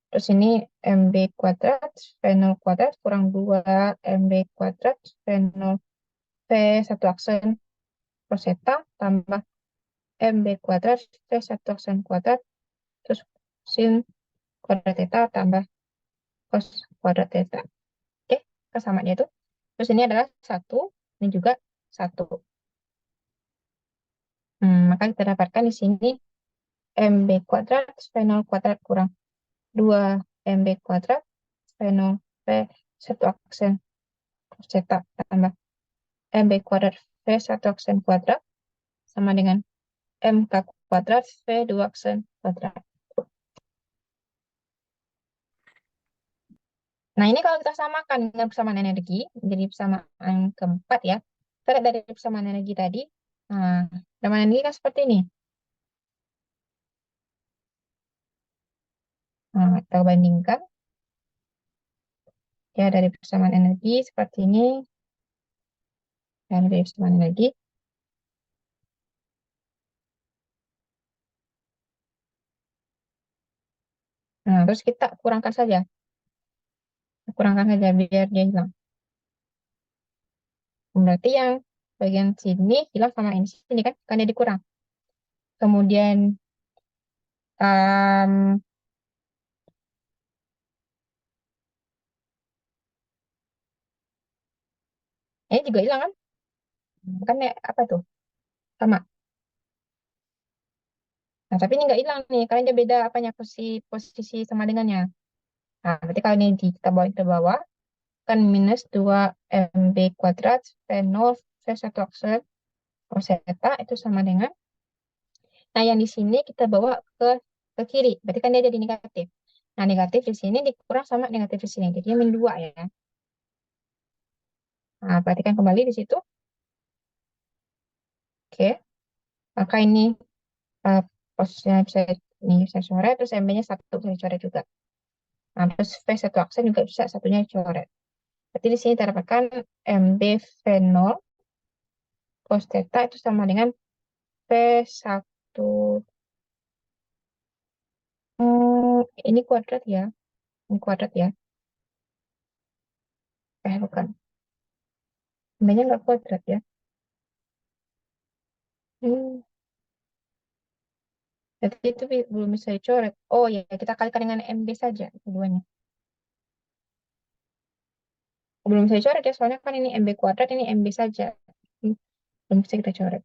Terus ini MB kuadrat V0 kuadrat kurang 2 MB kuadrat V0 V1 aksen cos theta tambah MB kuadrat V1 aksen kuadrat terus sin kuadrat theta tambah cos kuadrat theta. Oke, kesamaannya itu. Terus ini adalah 1, ini juga 1. Maka kita dapatkan di sini MB kuadrat V0 kuadrat kurang 2 MB kuadrat V0 V1 aksen cos theta tambah MB kuadrat V1 aksen kuadrat sama dengan MK kuadrat V2 aksen kuadrat. Nah, ini kalau kita samakan dengan persamaan energi, jadi persamaan keempat ya. Kita lihat dari persamaan energi tadi. Nah, persamaan energi kan seperti ini. Nah, kita bandingkan ya dari persamaan energi seperti ini. Dan dari persamaan energi. Nah, terus kita kurangkan saja. Kurangkan saja biar dia hilang. Berarti yang bagian sini hilang sama ini. Sini kan, kan dia dikurang. Kemudian um, ini juga hilang kan? Kan ya, apa tuh? Sama. Nah, tapi ini nggak hilang nih, karena dia beda apanya posisi sama dengannya. Nah, berarti kalau ini kita bawa ke bawah, kan minus 2 MB kuadrat V0 V1 aksen cos theta itu sama dengan. Nah, yang di sini kita bawa ke ke kiri. Berarti kan dia jadi negatif. Nah, negatif di sini dikurang sama negatif di sini. Jadi min 2 ya. Nah, perhatikan kembali di situ. Oke. Maka ini eh, posisinya bisa ini saya coret, terus MB-nya satu saya coret juga. Nah, terus V1 aksen juga bisa satunya coret. Berarti di sini terdapatkan MB V0 cos theta itu sama dengan V1. Ini kuadrat ya. Ini kuadrat ya. Bukan. MB-nya nggak kuadrat ya. Hmm, Berarti itu belum bisa dicoret. Oh ya, kita kalikan dengan MB saja keduanya. Belum bisa dicoret ya, soalnya kan ini MB kuadrat, ini MB saja. Hmm, Belum bisa kita coret.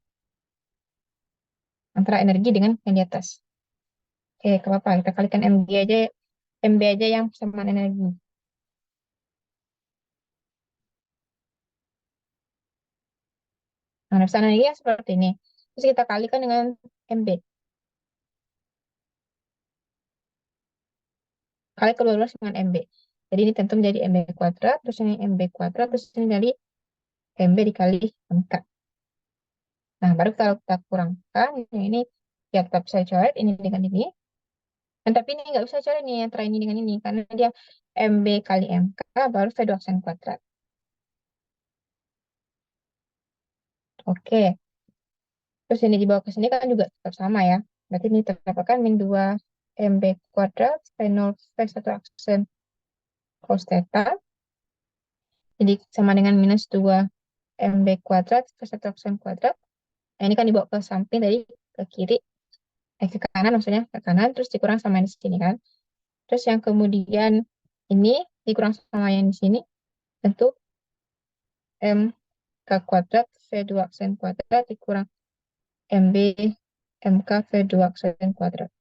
Antara energi dengan yang di atas. Oke, gak apa-apa. Kita kalikan MB aja yang persamaan energi. Nah, persamaan energi yang seperti ini. Terus kita kalikan dengan MB. Kali kedua-duanya dengan MB. Jadi ini tentu menjadi MB kuadrat, terus ini MB kuadrat, terus ini jadi MB dikali MK. Nah, baru kalau kita kurangkan, ini ya tetap bisa coret ini dengan ini. Dan tapi ini nggak bisa coret nih antara ini dengan ini, karena dia MB kali MK baru V2 aksen kuadrat. Oke, terus ini dibawa ke sini kan juga tetap sama ya. Berarti ini terdapatkan min 2 MB kuadrat V0 V1 aksen cos theta. Jadi sama dengan minus 2 MB kuadrat V1 aksen kuadrat. Nah, ini kan dibawa ke samping dari ke kiri, ke kanan maksudnya, ke kanan, terus dikurang sama yang di sini kan. Terus yang kemudian ini dikurang sama yang di sini, tentu M K kuadrat V2 aksen kuadrat dikurang MB MK V2 aksen kuadrat.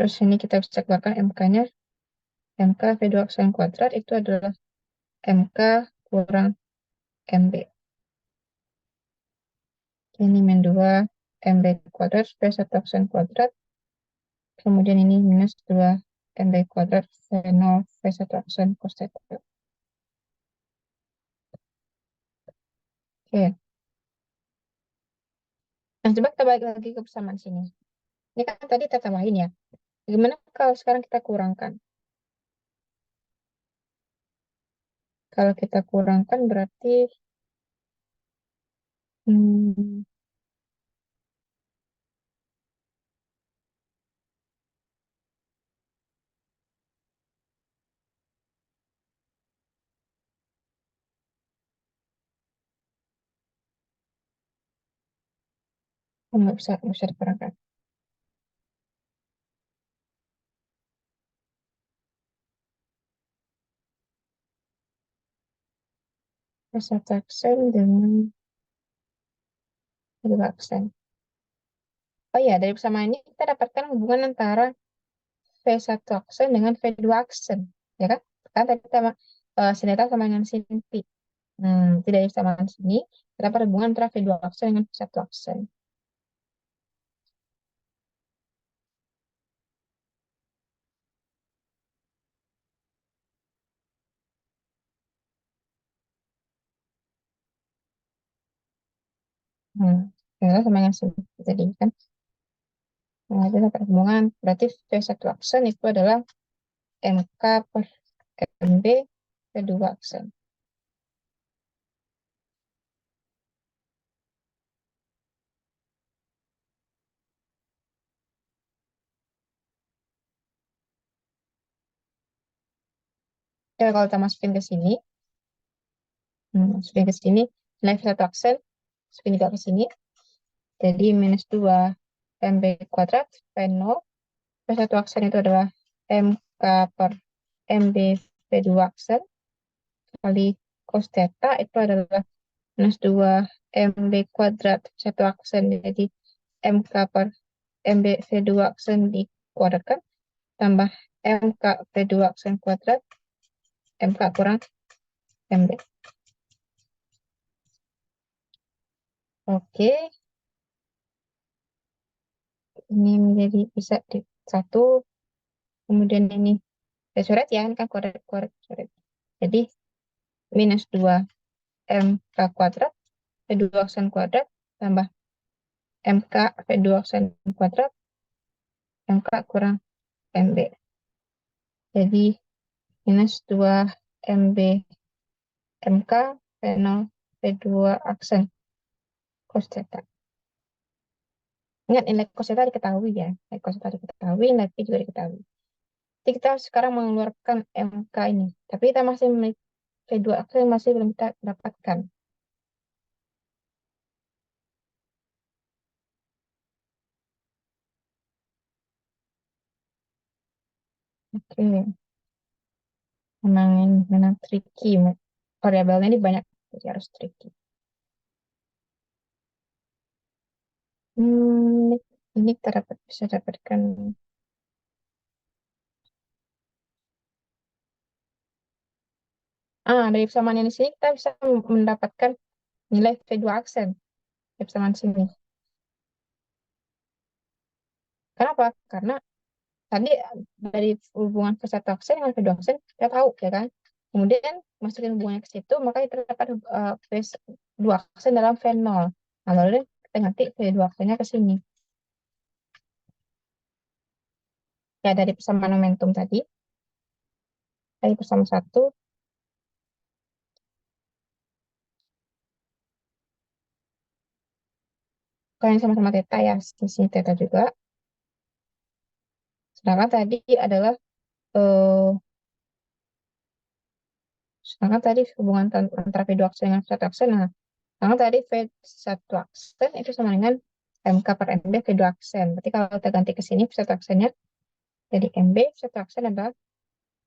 Terus ini kita bisa keluarkan MK-nya. MK V2 aksen kuadrat itu adalah MK kurang MB. Ini min 2 MB kuadrat V1 aksen kuadrat. Kemudian ini minus 2 MB kuadrat V0 V1 aksen cos theta. Oke. Nah, coba kita balik lagi ke persamaan sini. Ini kan tadi kita tambahin ya. Gimana kalau sekarang kita kurangkan? Kalau kita kurangkan berarti hmm, nggak bisa dikurangkan. Satu aksen dengan dua aksen. Oh iya, dari persamaan ini kita dapatkan hubungan antara V1 aksen dengan V2 aksen. Ya kan? Kan tadi kita sineta sama dengan sin pi. Tidak dari persamaan sini, terdapat hubungan antara V2 aksen dengan V1 aksen. Hmm. Ya, sama dengan sin pi tadi kan. Nah, itu dapat hubungan. Berarti V1 aksen itu adalah MK per MB V2 aksen. Ya, kalau kita masukin ke sini, masukin ke sini, nilai V1 aksen, masukin juga ke sini. Jadi minus 2 MB kuadrat V0. V1 aksen itu adalah MK per MB V2 aksen kali cos theta itu adalah minus 2 MB kuadrat satu aksen. Jadi MK per MB V2 aksen dikuadratkan tambah MK V2 aksen kuadrat MK kurang MB. Oke, ini menjadi bisa di satu, kemudian ini saya coret ya, ini kan kuadrat, kuadrat, coret. Jadi minus 2 MK kuadrat, V2 aksen kuadrat, tambah MK V2 aksen kuadrat, MK kurang MB. Jadi minus 2 MB MK V0 V2 aksen cos theta. Ingat nilai cos theta diketahui ya. Nilai cos theta diketahui, nilai P juga diketahui. Jadi kita sekarang mengeluarkan MK ini. Tapi kita masih memiliki V2 aksen masih belum kita dapatkan. Oke, memang tricky. Variabelnya ini banyak, jadi harus tricky. Hmm, ini kita bisa dapatkan. Dari persamaan ini sini kita bisa mendapatkan nilai V2 aksen dari persamaan sini. Kenapa? Karena tadi dari hubungan V1 aksen dengan V2 aksen kita tahu ya kan. Kemudian masukin hubungannya ke situ, maka kita dapat V2 aksen dalam V0. Nah, lalu kita ganti V2 aksennya ke sini. Ya, dari persamaan momentum tadi, dari persamaan satu, kalian sama-sama theta ya, sisi theta juga. Sedangkan tadi adalah eh, sedangkan tadi hubungan antara V2 aksen dengan V1 aksen. Nah, sedangkan tadi V1 aksen itu sama dengan MK per MB V2 aksen. Berarti kalau kita ganti ke sini V1 aksennya jadi MB, V1 aksen adalah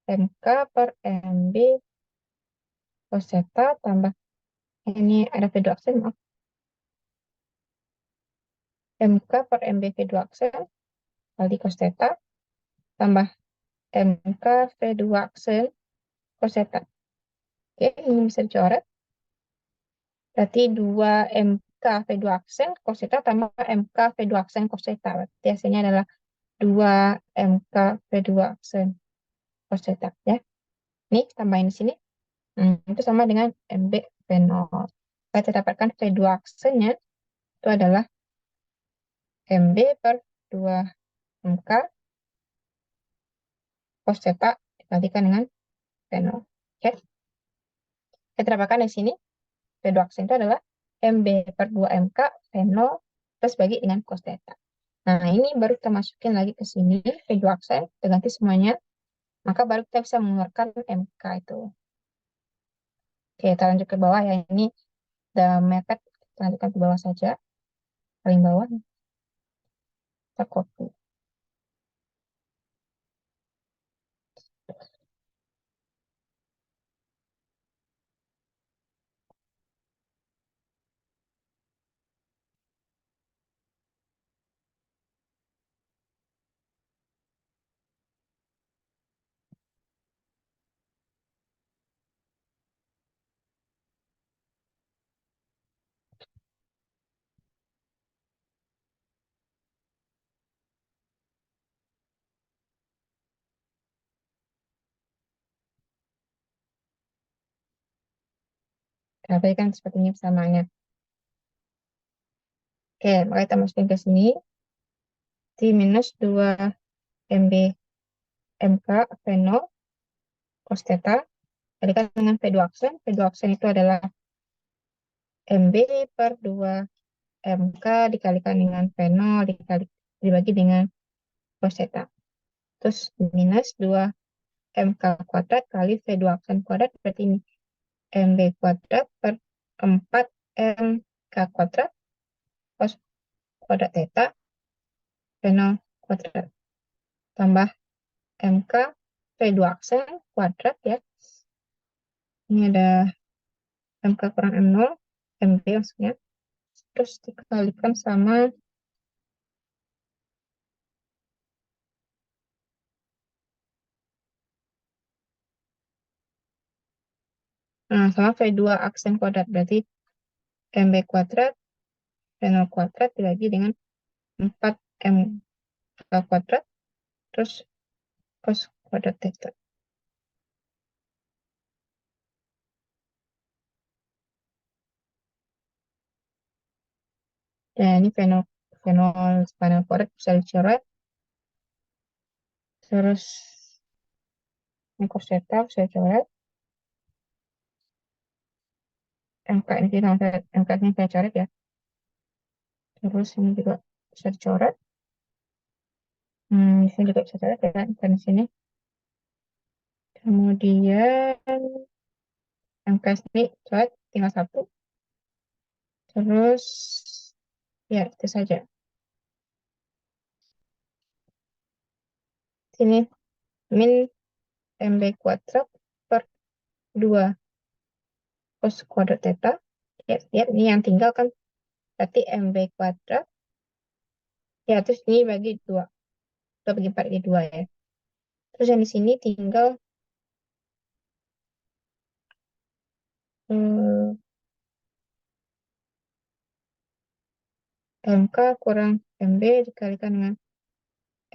MK per MB cos theta tambah ini ada V2 aksen, maaf. MK per MB V2 aksen kali cos theta tambah MK V2 aksen cos theta. Oke, ini bisa dicoret. Berarti 2 MK V2 aksen cos theta tambah MK V2 aksen cos theta. Berarti hasilnya adalah 2 MK V2 aksen cos theta ya. Ini tambahin di sini. Itu sama dengan MB V0. Kita dapatkan V2 aksennya itu adalah MB per 2 MK cos theta dikalikan dengan V0. Oke. Kita dapatkan di sini V2 aksen itu adalah MB per 2 MK V0 terus bagi dengan cos theta. Nah, ini baru kita masukin lagi ke sini, V2 aksen, kita ganti semuanya, maka baru kita bisa mengeluarkan MK itu. Oke, kita lanjut ke bawah ya. Ini the method, kita lanjutkan ke bawah saja. Paling bawah, kita copy. Kita berikan seperti ini persamanya. Oke, maka kita masukin ke sini. T minus 2 MB MK V0 cos theta. Kalikan dengan V2 aksen. V2 aksen itu adalah MB per 2 MK dikalikan dengan V0 dibagi dengan cos theta. Terus minus 2 MK kuadrat kali V2 aksen kuadrat berarti ini MB kuadrat per 4 MK kuadrat cos kuadrat theta V0 kuadrat tambah MK V2 aksen kuadrat ya. Ini ada MK kurang M0, MB maksudnya. Terus dikalikan sama Nah, sama V2 aksen kuadrat. Berarti MB kuadrat, V0 kuadrat dibagi dengan 4 MK kuadrat, terus cos kuadrat theta. Nah, ini V0 spinal kuadrat bisa dicoret. Terus ini cos theta bisa dicoret. MK ini kita MK ini saya coret ya. Terus ini juga bisa dicoret. Di sini juga bisa coret ya, dan di sini. Kemudian MK ini coret tinggal satu. Terus ya itu saja. Sini min MB kuadrat per 2 cos kuadrat theta. Lihat, ini yang tinggal kan berarti MB kuadrat. Ya, terus ini bagi 2. 2 bagi 4 bagi 2 ya. Terus yang di sini tinggal eh, MK kurang MB dikalikan dengan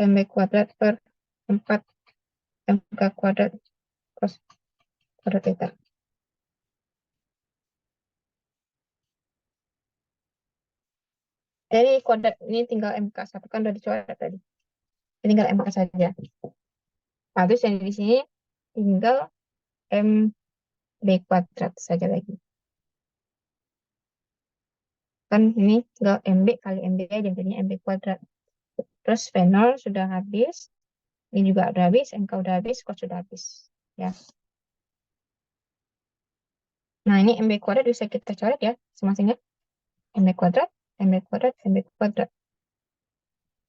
MB kuadrat per 4 MK kuadrat cos kuadrat theta. Jadi kuadrat ini tinggal MK. Satu kan udah dicoret tadi. Ini tinggal MK saja. Nah, terus yang di sini tinggal MB kuadrat saja lagi. Kan ini tinggal MB kali MB aja, jadinya MB kuadrat. Terus V0 sudah habis. Ini juga udah habis, MK udah habis, cos sudah habis. Ya. Nah, ini MB kuadrat bisa kita coret ya, masing-masingnya. MB kuadrat, MB kuadrat, MB kuadrat.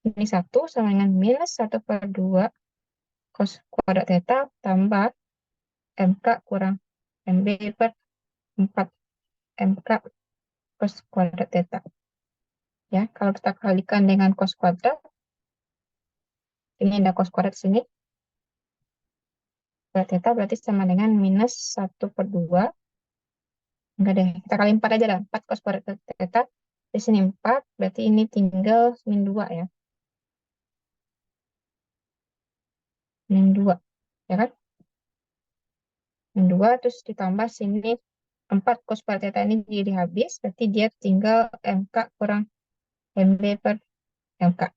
Ini 1 sama dengan minus 1/2 cos kuadrat theta tambah MK kurang MB per 4 MK cos kuadrat theta. Ya, kalau kita kalikan dengan cos kuadrat, ini ada cos kuadrat sini, kuadrat theta berarti sama dengan minus 1/2. Enggak deh, kita kali 4 aja lah. 4 cos kuadrat theta. Di sini 4, berarti ini tinggal min 2 ya. Min 2, ya kan? Min 2, terus ditambah sini 4 cos kuadrat theta ini jadi habis, berarti dia tinggal MK kurang MB per MK.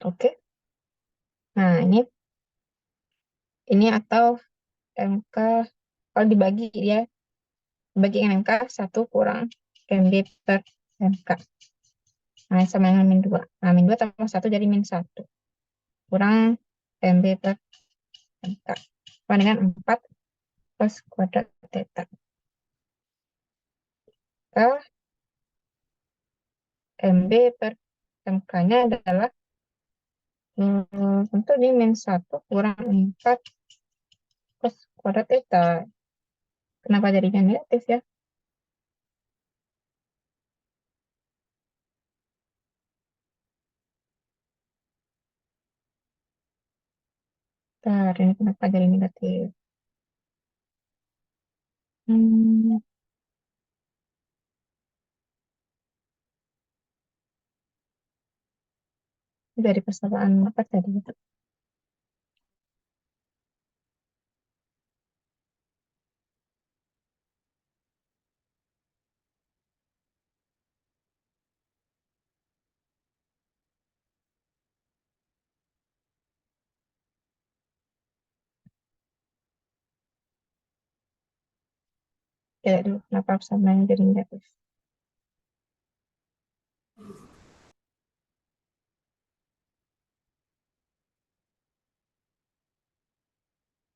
Oke. Nah, ini atau MK, kalau dibagi dia, bagi dengan MK 1 kurang MB per MK. Nah, sama dengan min 2. Nah, min 2 tambah 1 jadi min 1. Kurang MB per MK. Sama dengan 4 cos kuadrat theta. Maka MB per MK-nya adalah tentu ini min 1 kurang 4 cos kuadrat theta. Kenapa jadinya negatif ya? Bentar, ini kenapa jadi negatif? Hmm, dari persamaan apa tadi? Ya, dulu kenapa persamaan jadi negatif?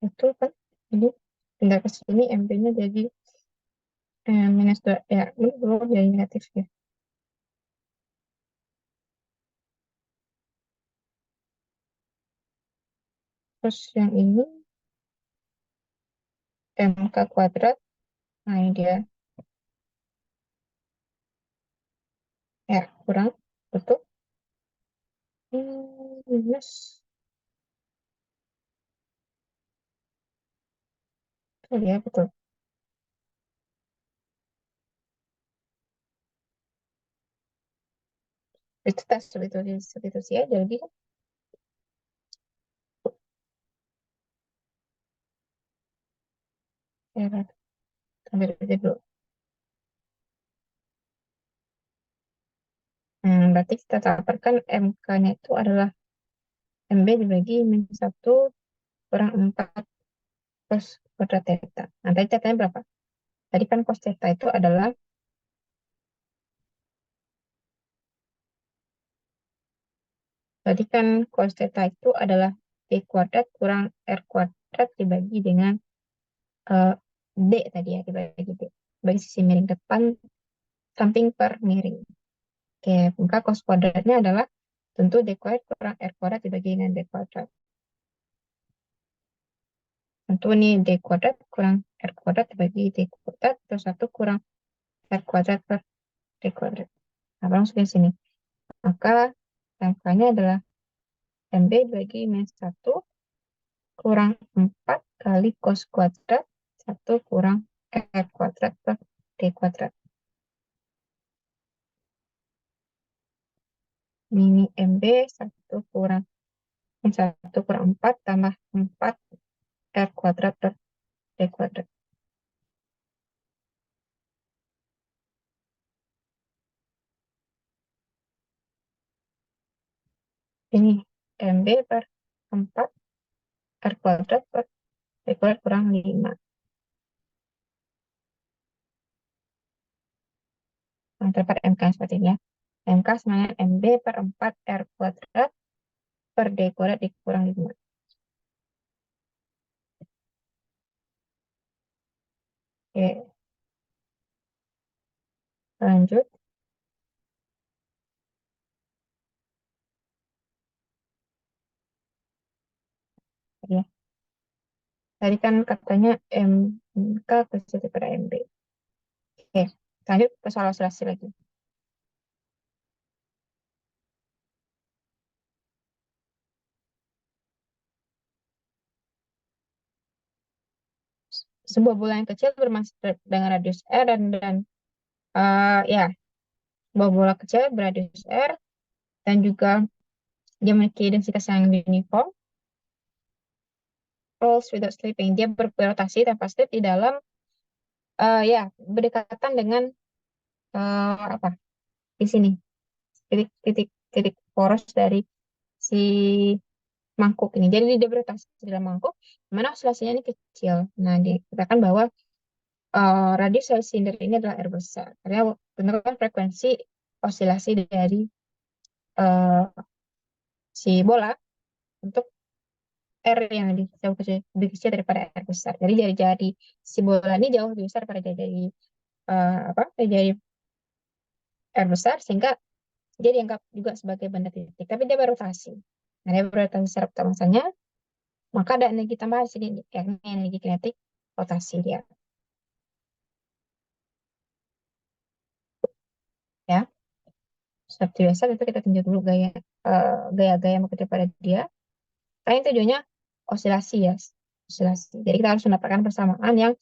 Itu kan, jadi pindah ke sini MB-nya jadi minus 2. Ya, belum jadi negatif ya. Terus yang ini MK kuadrat. Nah, ini dia. Ya, kurang. Betul. Minus. Oh, ya, betul. Itu tes substitusi aja. Jadi kan, ya, kan. Ambil aja dulu. Berarti kita dapatkan MK-nya itu adalah MB dibagi min 1 kurang 4 cos kuadrat theta. Nah, tadi tetanya berapa? Tadi kan cos theta itu adalah, tadi kan cos theta itu adalah D kuadrat kurang R kuadrat dibagi dengan eh, D tadi ya, dibagi D. Bagi sisi miring depan samping per miring. Oke, maka cos kuadratnya adalah tentu D kuadrat kurang R kuadrat dibagi dengan D kuadrat. Tentu nih D kuadrat kurang R kuadrat dibagi D kuadrat plus 1 kurang R kuadrat per D kuadrat. Nah, langsung ke sini. Maka angkanya adalah MB dibagi min 1 kurang 4 kali cos kuadrat 1 kurang R kuadrat per D kuadrat. Mini MB 1 kurang 4 tambah 4 R kuadrat per D kuadrat. Ini MB per 4 R kuadrat per D kuadrat kurang 5. Nah, terdapat MK seperti ini ya. MK sama dengan MB per 4 R kuadrat per D kuadrat dikurang 5. Oke, lanjut. Ya. Tadi kan katanya MK kecil daripada MB. Oke, lanjut ke soal ilustrasi lagi. Sebuah bola yang kecil bermassa dengan radius R dan ya, sebuah bola kecil beradius R dan juga dia memiliki densitas yang uniform, rolls without slipping. Dia berrotasi tanpa slip di dalam ya, berdekatan dengan apa? Di sini titik-titik titik poros dari si mangkuk ini. Jadi dia berotasi di dalam mangkuk, mana oscilasinya ini kecil. Nah, dikatakan bahwa radius dari silinder ini adalah R besar. Karena tentukan frekuensi osilasi dari eh, si bola untuk R yang lebih jauh kecil, lebih kecil daripada R besar. Jadi si bola ini jauh lebih besar pada jadi apa? Jadi R besar sehingga dia dianggap juga sebagai benda titik. Tapi dia berotasi. Nah, dia berotasi secara masanya, maka ada energi tambahan di sini, yakni energi kinetik rotasi dia. Ya, seperti biasa itu kita tinjau dulu gaya-gaya yang bekerja pada dia. Karena tujuannya osilasi ya, osilasi. Jadi kita harus mendapatkan persamaan yang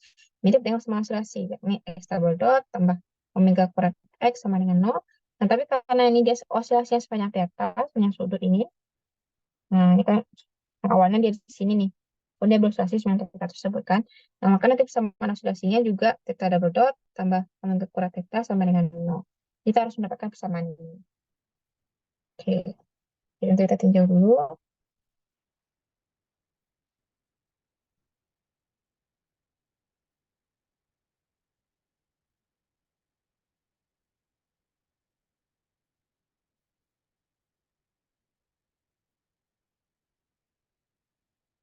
mirip dengan sama osilasi, yakni X double dot tambah omega kuadrat X sama dengan 0. Nah, tapi karena ini dia osilasinya sepanjang theta, sepanjang sudut ini, nah ini kan awalnya dia di sini nih. Oh, dia berosilasi sepanjang theta tersebut kan. Nah, maka nanti persamaan osilasinya juga theta double dot tambah omega kuadrat theta sama dengan 0. Kita harus mendapatkan persamaan ini. Oke, jadi untuk kita tinjau dulu.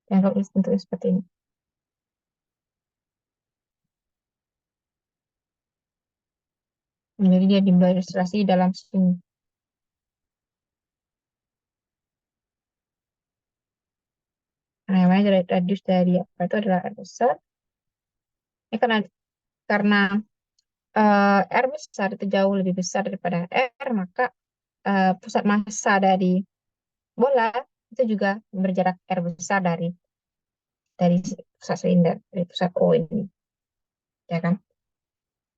Yang untuk seperti ini. Jadi dia berilustrasi dalam sini. Nah, namanya dari radius dari apa itu adalah R besar. Ini karena R besar itu jauh lebih besar daripada R, maka pusat massa dari bola itu juga berjarak R besar dari pusat silinder, dari pusat O ini, ya kan?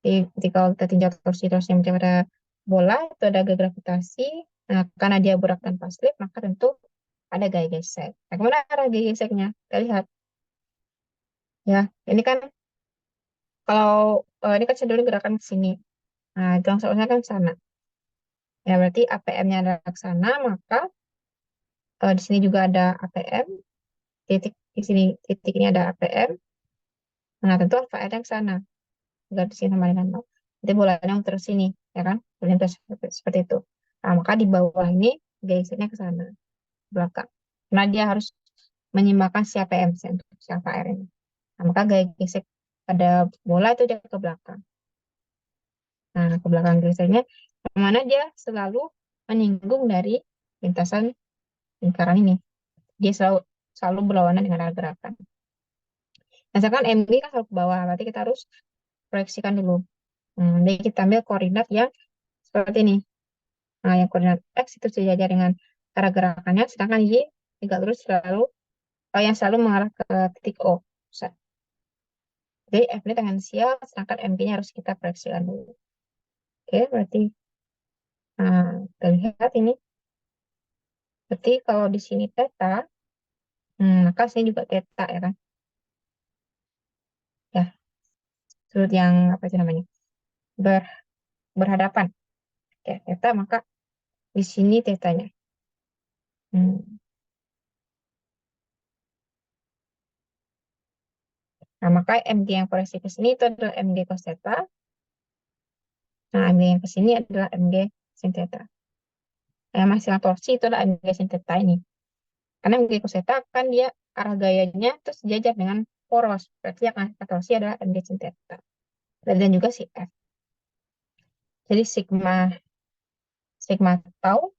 Jadi ketika kita tinjau torsi-torsi yang pada bola, itu ada gaya gravitasi. Nah, karena dia berat tanpa slip, maka tentu ada gaya gesek. Nah, kemana arah gaya geseknya? Kita lihat, ya. Ini kan, kalau ini kan cenderung gerakan ke sini. Nah, itu yang seharusnya kan ke sana. Ya, berarti APM-nya adalah ke sana, maka di sini juga ada APM, titik di sini, titik ini ada APM. Nah, tentu alfa R yang ke sana. Agar di sini sama dengan nol. Jadi bolanya terus sini, ya kan? Bolanya terus seperti itu. Nah, maka di bawah ini gesernya ke sana, belakang. Karena dia harus menyeimbangkan si APM untuk si alfa R ini. Nah, maka gaya gesek pada bola itu dia ke belakang. Nah, ke belakang gesernya, kemana dia selalu menyinggung dari lintasan lingkaran ini. Dia selalu selalu berlawanan dengan arah gerakan. Nah, misalkan MG kan selalu ke bawah, berarti kita harus proyeksikan dulu. Jadi kita ambil koordinat yang seperti ini. Nah, yang koordinat X itu sejajar dengan arah gerakannya, sedangkan Y tegak lurus selalu, yang selalu mengarah ke titik O. Pusat. Jadi F ini tangensial, sedangkan MG-nya harus kita proyeksikan dulu. Oke, berarti nah, kita lihat ini. Berarti kalau di sini theta, maka sini juga theta ya kan? Ya, sudut yang apa itu namanya? Ber, berhadapan. Oke, theta, maka di sini tetanya. Hmm. Nah, maka MG yang proyeksi ke sini itu adalah MG cos theta. Nah, MG yang ke sini adalah MG sin theta. Masih torsi itu adalah MG sin theta ini. Karena MG cos theta kan dia arah gayanya terus sejajar dengan poros. Berarti yang akan torsi adalah MG sin theta. Dan juga si F. Jadi sigma sigma tau,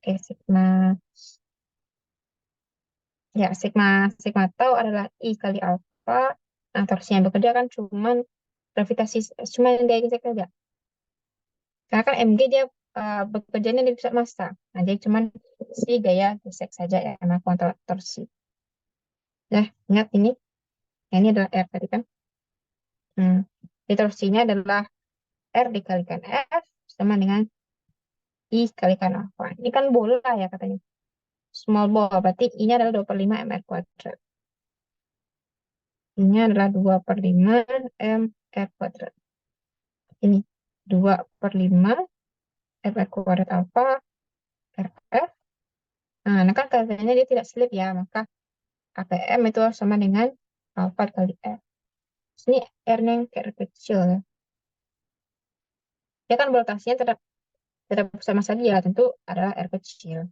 sigma ya sigma sigma tau adalah I kali alfa. Nah, torsi yang bekerja kan cuman gravitasi, cuma gaya gesek saja. Karena kan MG dia bekerjanya di pusat massa. Nah, jadi cuman si gaya gesek saja ya, yang melakukan torsi. Nah, ingat ini. Nah, ini adalah R tadi kan. Hmm. Jadi torsinya adalah R dikalikan F sama dengan I kalikan alfa. Ini kan bola ya katanya. Small ball, berarti I-nya adalah 2 per 5 mr kuadrat. I-nya adalah 2 per 5 mr kuadrat. Ini 2 per 5 mr kuadrat alfa RF. Nah, kan katanya dia tidak slip ya, maka APM itu harus sama dengan alfa kali R. Ini R-nya yang kayak kecil ya. Dia kan rotasinya tetap tetap sama saja, tentu adalah R kecil.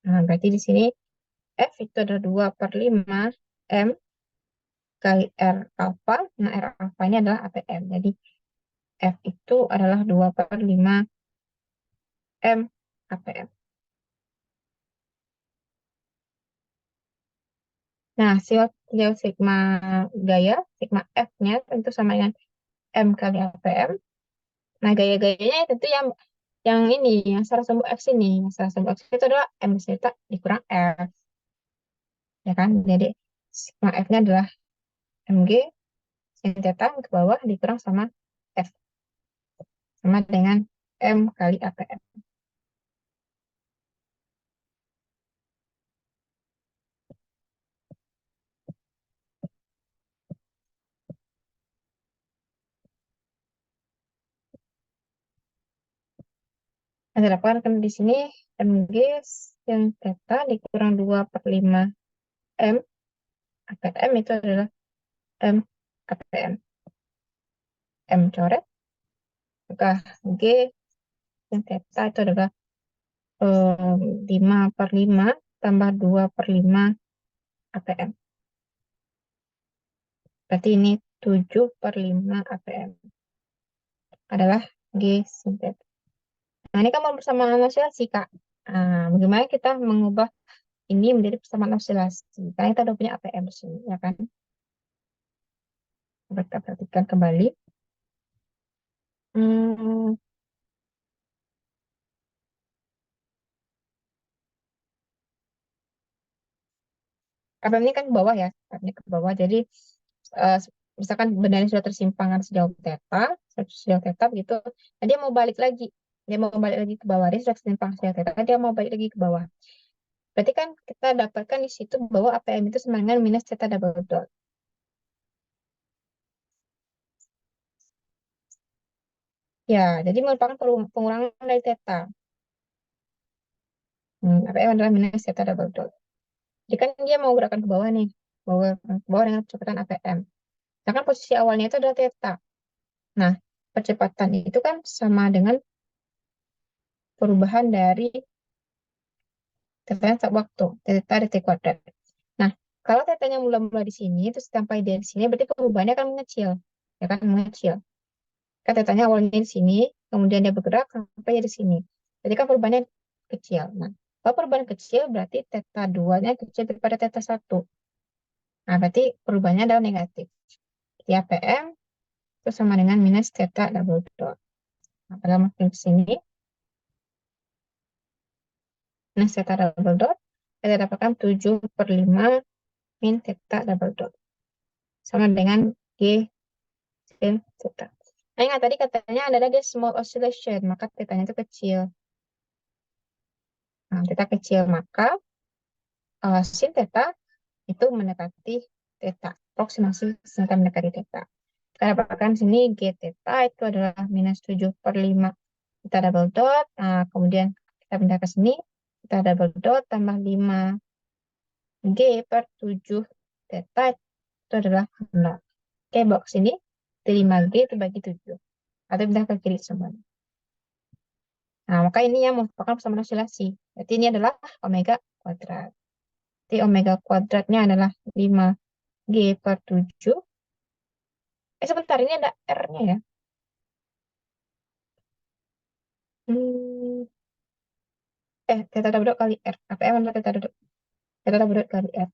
Nah, berarti di sini F itu ada 2 per 5 M kali R alfa. Nah, R alfa ini adalah APM. Jadi F itu adalah 2 per 5 M APM. Nah, sejauh sigma gaya, sigma F-nya tentu sama dengan M kali APM. Nah, gaya-gayanya tentu yang ini, yang secara sumbu X ini. Yang secara sumbu X itu adalah M zeta dikurang F. Ya kan? Jadi sigma F-nya adalah MG sin theta ke bawah dikurang sama F. Sama dengan M kali APM. Ada delapan kan di sini MG sin theta dikurang 2 per 5 M APM itu adalah M APM. M coret, maka G sin theta itu adalah 5 per 5 tambah 2 per 5 APM. Berarti ini 7 per 5 APM adalah G sin theta. Nah, ini kan mau persamaan oscilasi, Kak. Nah, bagaimana kita mengubah ini menjadi persamaan oscilasi? Karena kita udah punya APM di sini, ya kan? Coba kita perhatikan kembali. Hmm, APM ini kan ke bawah ya, APM-nya ke bawah. Jadi eh, misalkan bendanya sudah tersimpangan sejauh theta gitu, nah dia mau balik lagi. Dia mau balik lagi ke bawah. Dia sudah tersimpang sejauh theta, dia mau balik lagi ke bawah. Berarti kan kita dapatkan di situ bahwa APM itu sama dengan minus theta double dot. Ya, jadi merupakan pengurangan dari theta. APM adalah minus theta double dot. Jadi kan dia mau gerakan ke bawah nih, mau gerakan ke bawah dengan kecepatan APM. Sedangkan posisi awalnya itu adalah theta. Nah, percepatan itu kan sama dengan perubahan dari theta setiap waktu, theta dt kuadrat. Nah, kalau tetanya mula-mula di sini, terus sampai di sini, berarti perubahannya akan mengecil. Ya kan, mengecil. Kan tetanya awalnya di sini, kemudian dia bergerak sampai di sini. Jadi kan perubahannya kecil. Nah, kalau perubahan kecil, berarti theta 2-nya kecil daripada theta 1. Nah, berarti perubahannya adalah negatif. Jadi APM itu sama dengan minus theta double dot. Nah, pada makin ke sini, minus theta double dot, kita dapatkan 7/5 min theta double dot. Sama dengan G sin theta. Nah, ingat tadi katanya ada lagi small oscillation, maka tetanya itu kecil. Nah, theta kecil, maka sin theta itu mendekati theta. Aproksimasi sin theta mendekati theta. Kita dapatkan sini G theta itu adalah minus 7/5 theta double dot. Nah, kemudian kita pindah ke sini, theta double dot tambah 5 G/7 theta itu adalah 0. Oke, box ini 5G itu bagi 7. Atau pindah ke kiri semuanya. Nah, maka ini yang merupakan persamaan oscilasi. Berarti ini adalah omega kuadrat. Jadi omega kuadratnya adalah 5G/7. Sebentar, ini ada R-nya ya. Hmm, theta double dot kali R. APM adalah theta double dot kali R.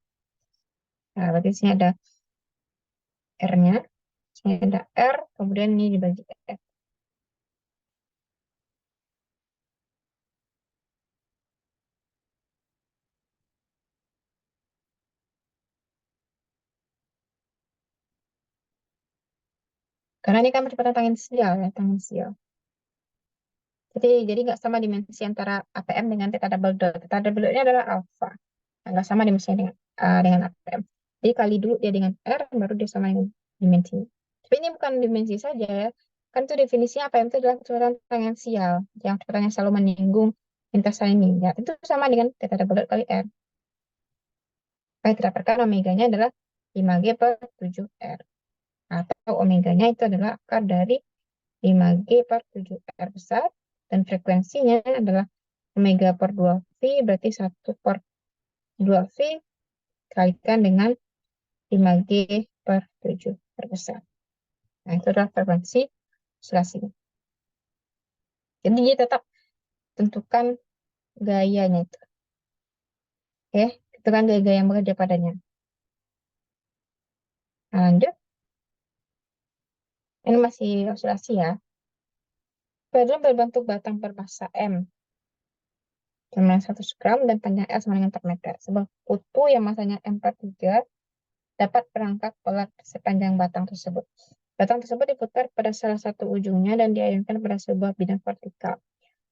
Nah, berarti sini ada R-nya. Sini ada R, kemudian ini dibagi R. Karena ini kan percepatan tangensial ya, tangensial. Jadi nggak sama dimensi antara APM dengan theta double dot. Theta double dot ini adalah alpha. Nah, nggak sama dimensinya dengan APM. Jadi kali dulu dia dengan R, baru dia sama dengan dimensinya. Tapi ini bukan dimensi saja ya. Kan itu definisinya APM itu adalah kecepatan tangensial. Yang kecepatannya selalu menyinggung lintasan ini. Ya, itu sama dengan theta double dot kali R. Kita dapatkan omeganya adalah 5G/7R. Atau omeganya itu adalah akar dari 5G/7R besar. Dan frekuensinya adalah omega per 2V, berarti 1/2V kalikan dengan 5G per 7 terbesar. Nah, itu adalah frekuensi oscilasinya. Jadi dia tetap tentukan gayanya itu. Oke, tentukan gaya yang bekerja padanya. Nah, lanjut. Ini masih oscilasi ya. Pedron berbentuk batang bermassa M. Jumlah 100 gram dan panjang L sama dengan 4 meter. Sebuah kutu yang masanya M per 3 dapat perangkap polar sepanjang batang tersebut. Batang tersebut diputar pada salah satu ujungnya dan diayunkan pada sebuah bidang vertikal.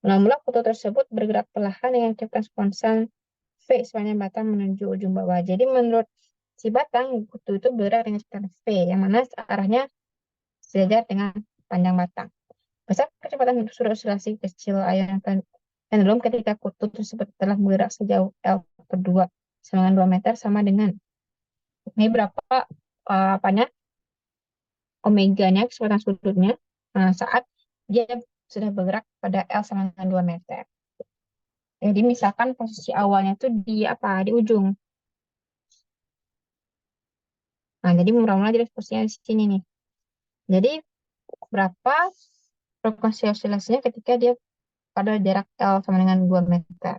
Mula-mula kutu tersebut bergerak perlahan dengan kecepatan konstan V sepanjang batang menuju ujung bawah. Jadi menurut si batang, kutu itu bergerak dengan kecepatan V, yang mana arahnya sejajar dengan panjang batang. Besar kecepatan sudah oscilasi kecil ayunan pendulum ketika kutu tersebut telah bergerak sejauh L per 2 sama dengan 2 meter sama dengan ini berapa apanya omeganya, kecepatan sudutnya saat dia sudah bergerak pada L sama dengan 2 meter. Jadi misalkan posisi awalnya itu di apa? Di ujung. Nah, jadi mula-mula jadi posisinya di sini nih. Jadi berapa frekuensi oscilasinya ketika dia pada jarak L sama dengan 2 meter.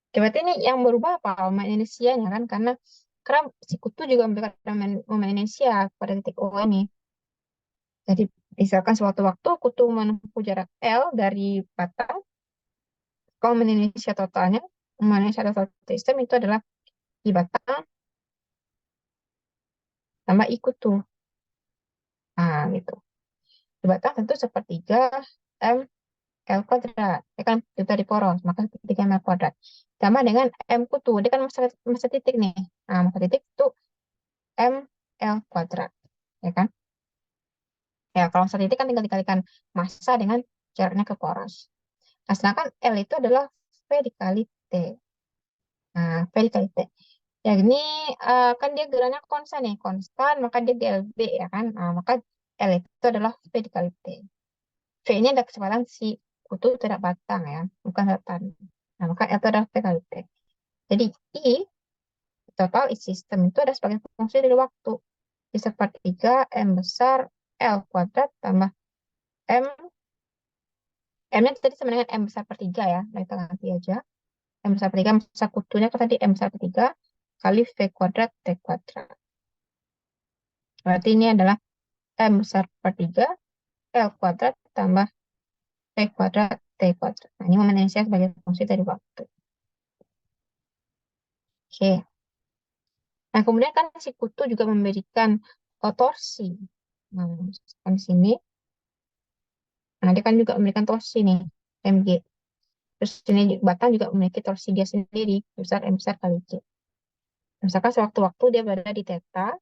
Oke, berarti ini yang berubah apa? Momen inersianya kan? Karena si kutu juga memberikan momen inersia pada titik O ini. Jadi misalkan suatu waktu kutu menempuh jarak L dari batang, momen inersia totalnya mana satu sistem itu adalah I batang tambah I kutu. Nah, gitu. I batang tentu sepertiga M L kuadrat. Ya kan, itu tadi poros, maka sepertiga M L kuadrat. Sama dengan M kutu, dia kan masa titik nih. Nah, masa titik itu M L kuadrat. Ya kan? Ya, kalau masa titik kan tinggal dikalikan massa dengan jaraknya ke poros. Nah, sedangkan L itu adalah V dikali T. Nah, V dikali T. Ya, ini kan dia geraknya konstan nih, konstan, maka dia GLB ya kan. Nah, maka L itu adalah V dikali T. V ini ada kecepatan si kutu tidak batang ya, bukan setan. Nah, maka L itu adalah V kali T. Jadi I, total I sistem itu ada sebagai fungsi dari waktu. I sepertiga M besar L kuadrat tambah M, M-nya tadi sama dengan M besar per 3 ya, nah kita ganti aja. M besar per 3, M besar kutunya kan tadi M besar per 3 kali V kuadrat T kuadrat. Berarti ini adalah M besar per 3 L kuadrat tambah T kuadrat T kuadrat. Nah, ini momen inisial sebagai fungsi dari waktu. Oke. Nah, kemudian kan si kutu juga memberikan torsi. Nah, misalkan di sini, nah dia kan juga memberikan torsi nih, mg. Terus ini batang juga memiliki torsi dia sendiri, besar M besar kali J. Misalkan sewaktu-waktu dia berada di theta,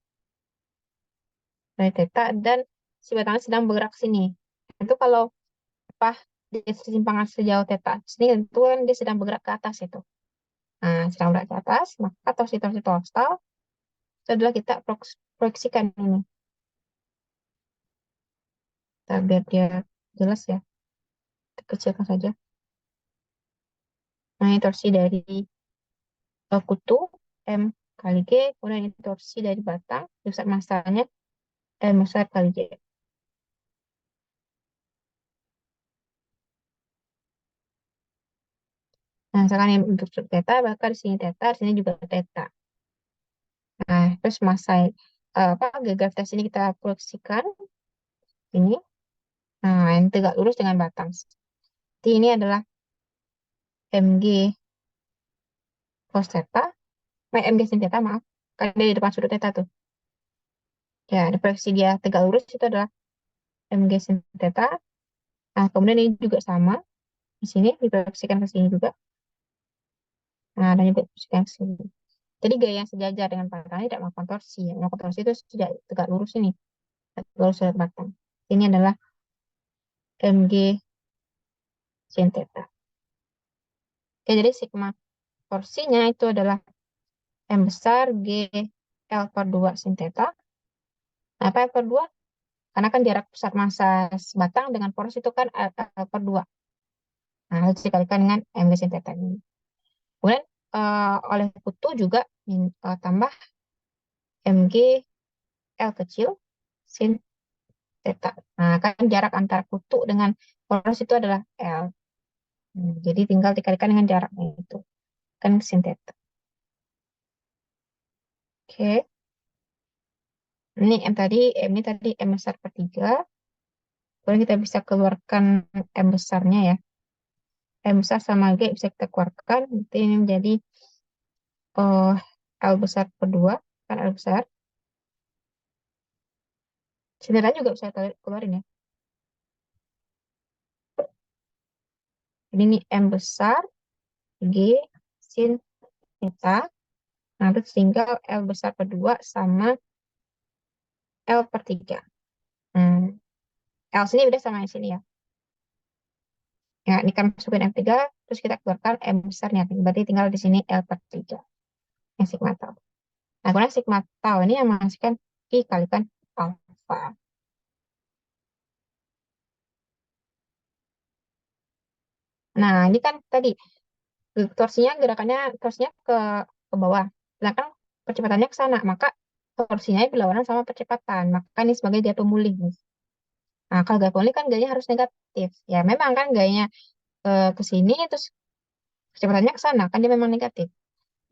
dan si batangnya sedang bergerak sini. Itu kalau apa di kesimpangan sejauh theta sini, tentu kan dia sedang bergerak ke atas itu. Nah, sedang bergerak ke atas, maka torsi-torsi total itu adalah kita proyeksikan ini. Kita biar dia jelas ya, kita kecilkan saja. Nah, ini torsi dari kutu M kali G, kemudian ini torsi dari batang, pusat massanya M besar kali G. Nah, misalkan ini untuk theta, maka di sini theta, di sini juga theta. Nah, terus massa apa gravitas ini kita proyeksikan ini. Nah, yang tegak lurus dengan batang. Jadi ini adalah mg cos theta, mg sin theta, maaf. Kan dia di depan sudut theta tuh. Ya, di proyeksi dia tegak lurus itu adalah mg sin theta. Nah, kemudian ini juga sama. Di sini diproyeksikan ke sini juga. Nah, dan juga diproyeksikan ke sini. Jadi gaya yang sejajar dengan batang ini tidak melakukan torsi. Yang melakukan torsi itu tidak tegak lurus ini. Tegak lurus dengan batang. Ini adalah mg sin theta. Oke, jadi sigma torsinya itu adalah M besar G L per 2 sin theta. Nah, apa L per 2? Karena kan jarak pusat massa batang dengan poros itu kan L per 2. Nah, harus dikalikan dengan M sin theta ini. Kemudian oleh kutu juga tambah MG L kecil sin theta. Nah, kan jarak antara kutu dengan poros itu adalah L. Jadi tinggal dikalikan dengan jaraknya itu. Kan sin theta. Oke. Ini M tadi, M ini tadi M besar per 3. Kemudian kita bisa keluarkan M besarnya ya. M besar sama G bisa kita keluarkan. Nanti ini menjadi eh L besar per 2. Kan L besar. Sebenarnya juga bisa keluarin ya. Jadi ini M besar G sin theta. Nah, terus tinggal L besar per 2 sama L per 3. Hmm. L sini udah sama yang sini ya. Ya, ini kan masukin M3, terus kita keluarkan M besarnya. Berarti tinggal di sini L per 3. Yang sigma tau. Nah, kemudian sigma tau ini yang menghasilkan I kalikan alfa. Nah, ini kan tadi torsinya ke bawah. Sedangkan percepatannya ke sana, maka torsinya berlawanan sama percepatan. Maka ini sebagai gaya pemulih. Nah, kalau gaya pemulih kan gayanya harus negatif. Ya, memang kan gayanya ke sini, terus kecepatannya ke sana, kan dia memang negatif.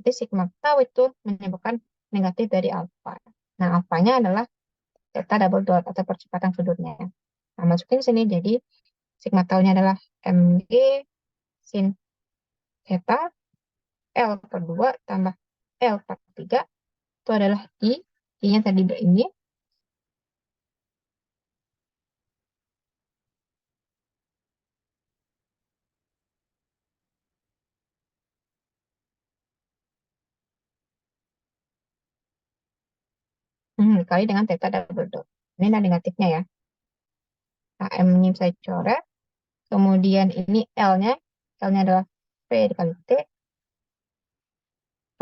Jadi sigma tau itu menyebabkan negatif dari alfa. Nah, alfanya adalah delta double dot atau percepatan sudutnya. Nah, masukin sini, jadi sigma taunya adalah mg sin theta. L per 2 tambah L per 3 itu adalah I. I-nya tadi udah ini. Kali dengan theta double dot. Ini nah negatifnya ya. Nah, M-nya saya coret. Kemudian ini L-nya. L-nya adalah P dikali T.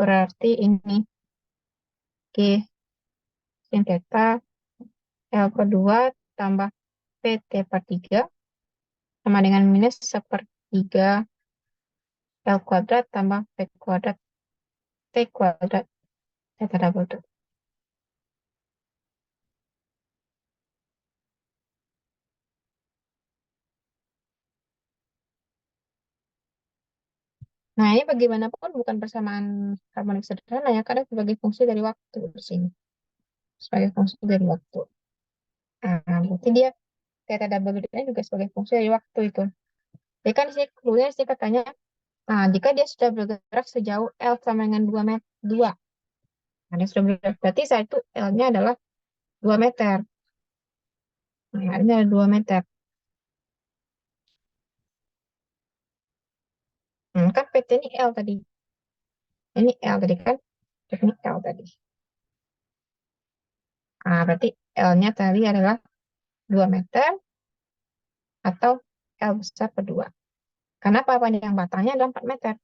Berarti ini G sin theta L per 2 tambah PT per 3 sama dengan minus sepertiga L kuadrat tambah P kuadrat T kuadrat theta double dot. Nah, ini bagaimanapun bukan persamaan harmonik sederhana ya, karena sebagai fungsi dari waktu di sini. Sebagai fungsi dari waktu. Nah, berarti dia theta double dot ini juga sebagai fungsi dari waktu itu. Jadi kan di sini clue-nya sih katanya, nah, jika dia sudah bergerak sejauh L sama dengan 2 meter, 2. Nah, dia sudah bergerak, berarti saat itu L-nya adalah 2 meter. Nah, ini adalah 2 meter. Kan PT ini L tadi. Ini L tadi kan. Ini L tadi. Nah, berarti L-nya tadi adalah 2 meter atau L besar per 2. Kenapa panjang batangnya adalah 4 meter?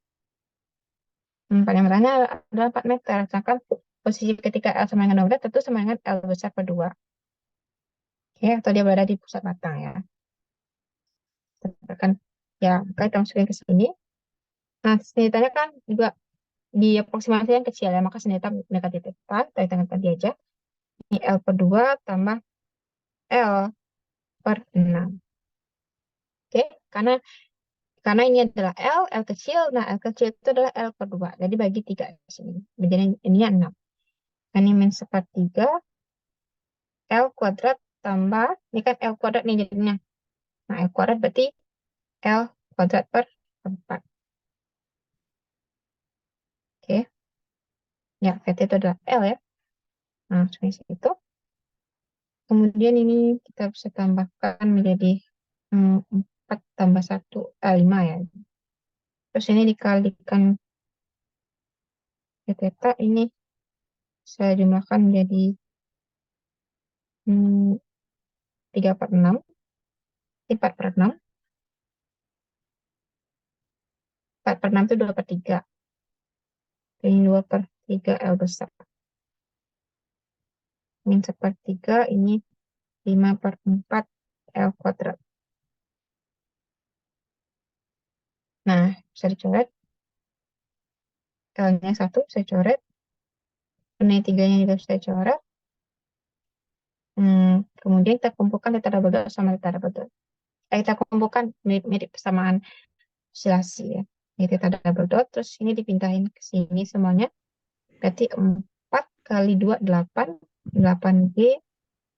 Panjang batangnya adalah 4 meter. Sedangkan posisi ketika L sama dengan 2 meter tentu sama dengan L besar per 2. Oke, atau dia berada di pusat batang ya. Kan ya, kita masukin ke sini. Nah, senjatanya kan juga diapproximasi yang kecil ya, maka senjata negatif 4, dari tangan tadi aja. Ini L per 2 tambah L per 6. Oke, karena ini adalah L kecil, nah L kecil itu adalah L per 2. Jadi bagi 3 di sini. Jadi ini 6. Ini min sepertiga L kuadrat tambah, ini kan L kuadrat nih jadinya. Nah, L kuadrat berarti L kuadrat per 4. Oke, ya, VT itu adalah L ya. Nah, seperti itu. Kemudian ini kita bisa tambahkan menjadi 4 tambah 1, 5 ya. Terus ini dikalikan ke theta, ini saya jumlahkan menjadi 3 per 6, 4 per 6. 4 per 6 itu 2 per 3. Ini 2 per 3 L besar. Min sepertiga, ini 5 per 4 L kuadrat. Nah, bisa dicoret. L-nya 1 saya coret. Ini 3-nya juga saya coret. Kemudian kita kumpulkan theta double dot sama theta double dot. Kita kumpulkan mirip-mirip persamaan oscilasi ya. Ini theta double dot, terus ini dipindahin ke sini semuanya. Berarti 4 kali 2, 8. 8G,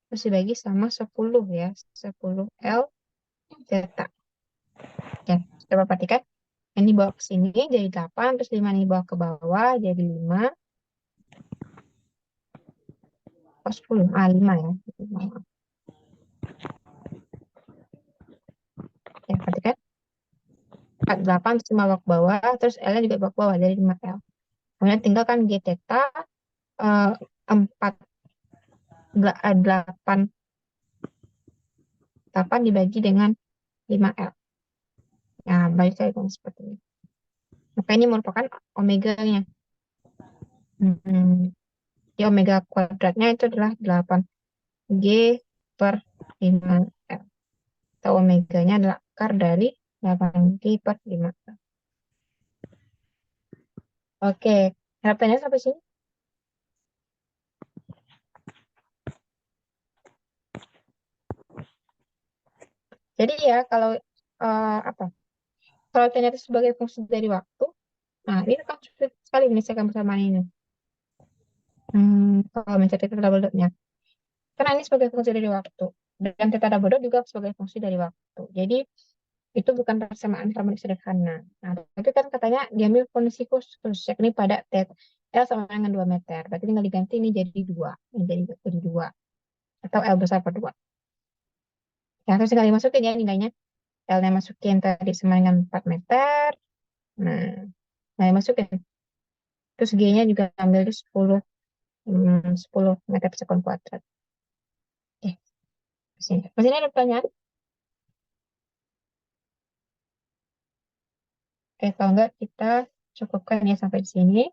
terus dibagi sama 10 ya. 10 L theta. Ya, coba perhatikan. Ini bawa ke sini jadi 8, terus 5 ini bawa ke bawah jadi 5. Oh, 10. 5 ya. Ya, perhatikan. 48 terus 5 bawa ke bawah, terus L-nya juga bawa ke bawah jadi 5L. Kemudian tinggalkan G theta, 4, 8, 8 dibagi dengan 5L. Nah, balik saya seperti ini. Maka ini merupakan omeganya. Hmm, Jadi omega kuadratnya itu adalah 8G per 5L. Atau omeganya adalah akar dari 8G per 5L. Oke, harapannya sampai sini. Jadi ya, kalau apa? Kalau ternyata sebagai fungsi dari waktu, nah ini kan sulit sekali menyelesaikan persamaan ini. Kalau mencari theta double dotnya. Karena ini sebagai fungsi dari waktu. Dan theta double dot juga sebagai fungsi dari waktu. Jadi itu bukan persamaan harmonik sederhana. Nah, tapi kan katanya diambil kondisi khusus, yakni pada L sama dengan 2 meter. Berarti tinggal diganti ini jadi 2. Ini jadi 2. Atau L besar per 2. Nah, terus tinggal dimasukin ya nilainya. L-nya masukin tadi sama dengan 4 meter. Nah, nah dimasukin. Terus G-nya juga ambil di 10, 10 meter per sekund kuadrat. Oke, sini. Masih ada pertanyaan? Oke, kalau enggak kita cukupkan ya sampai di sini.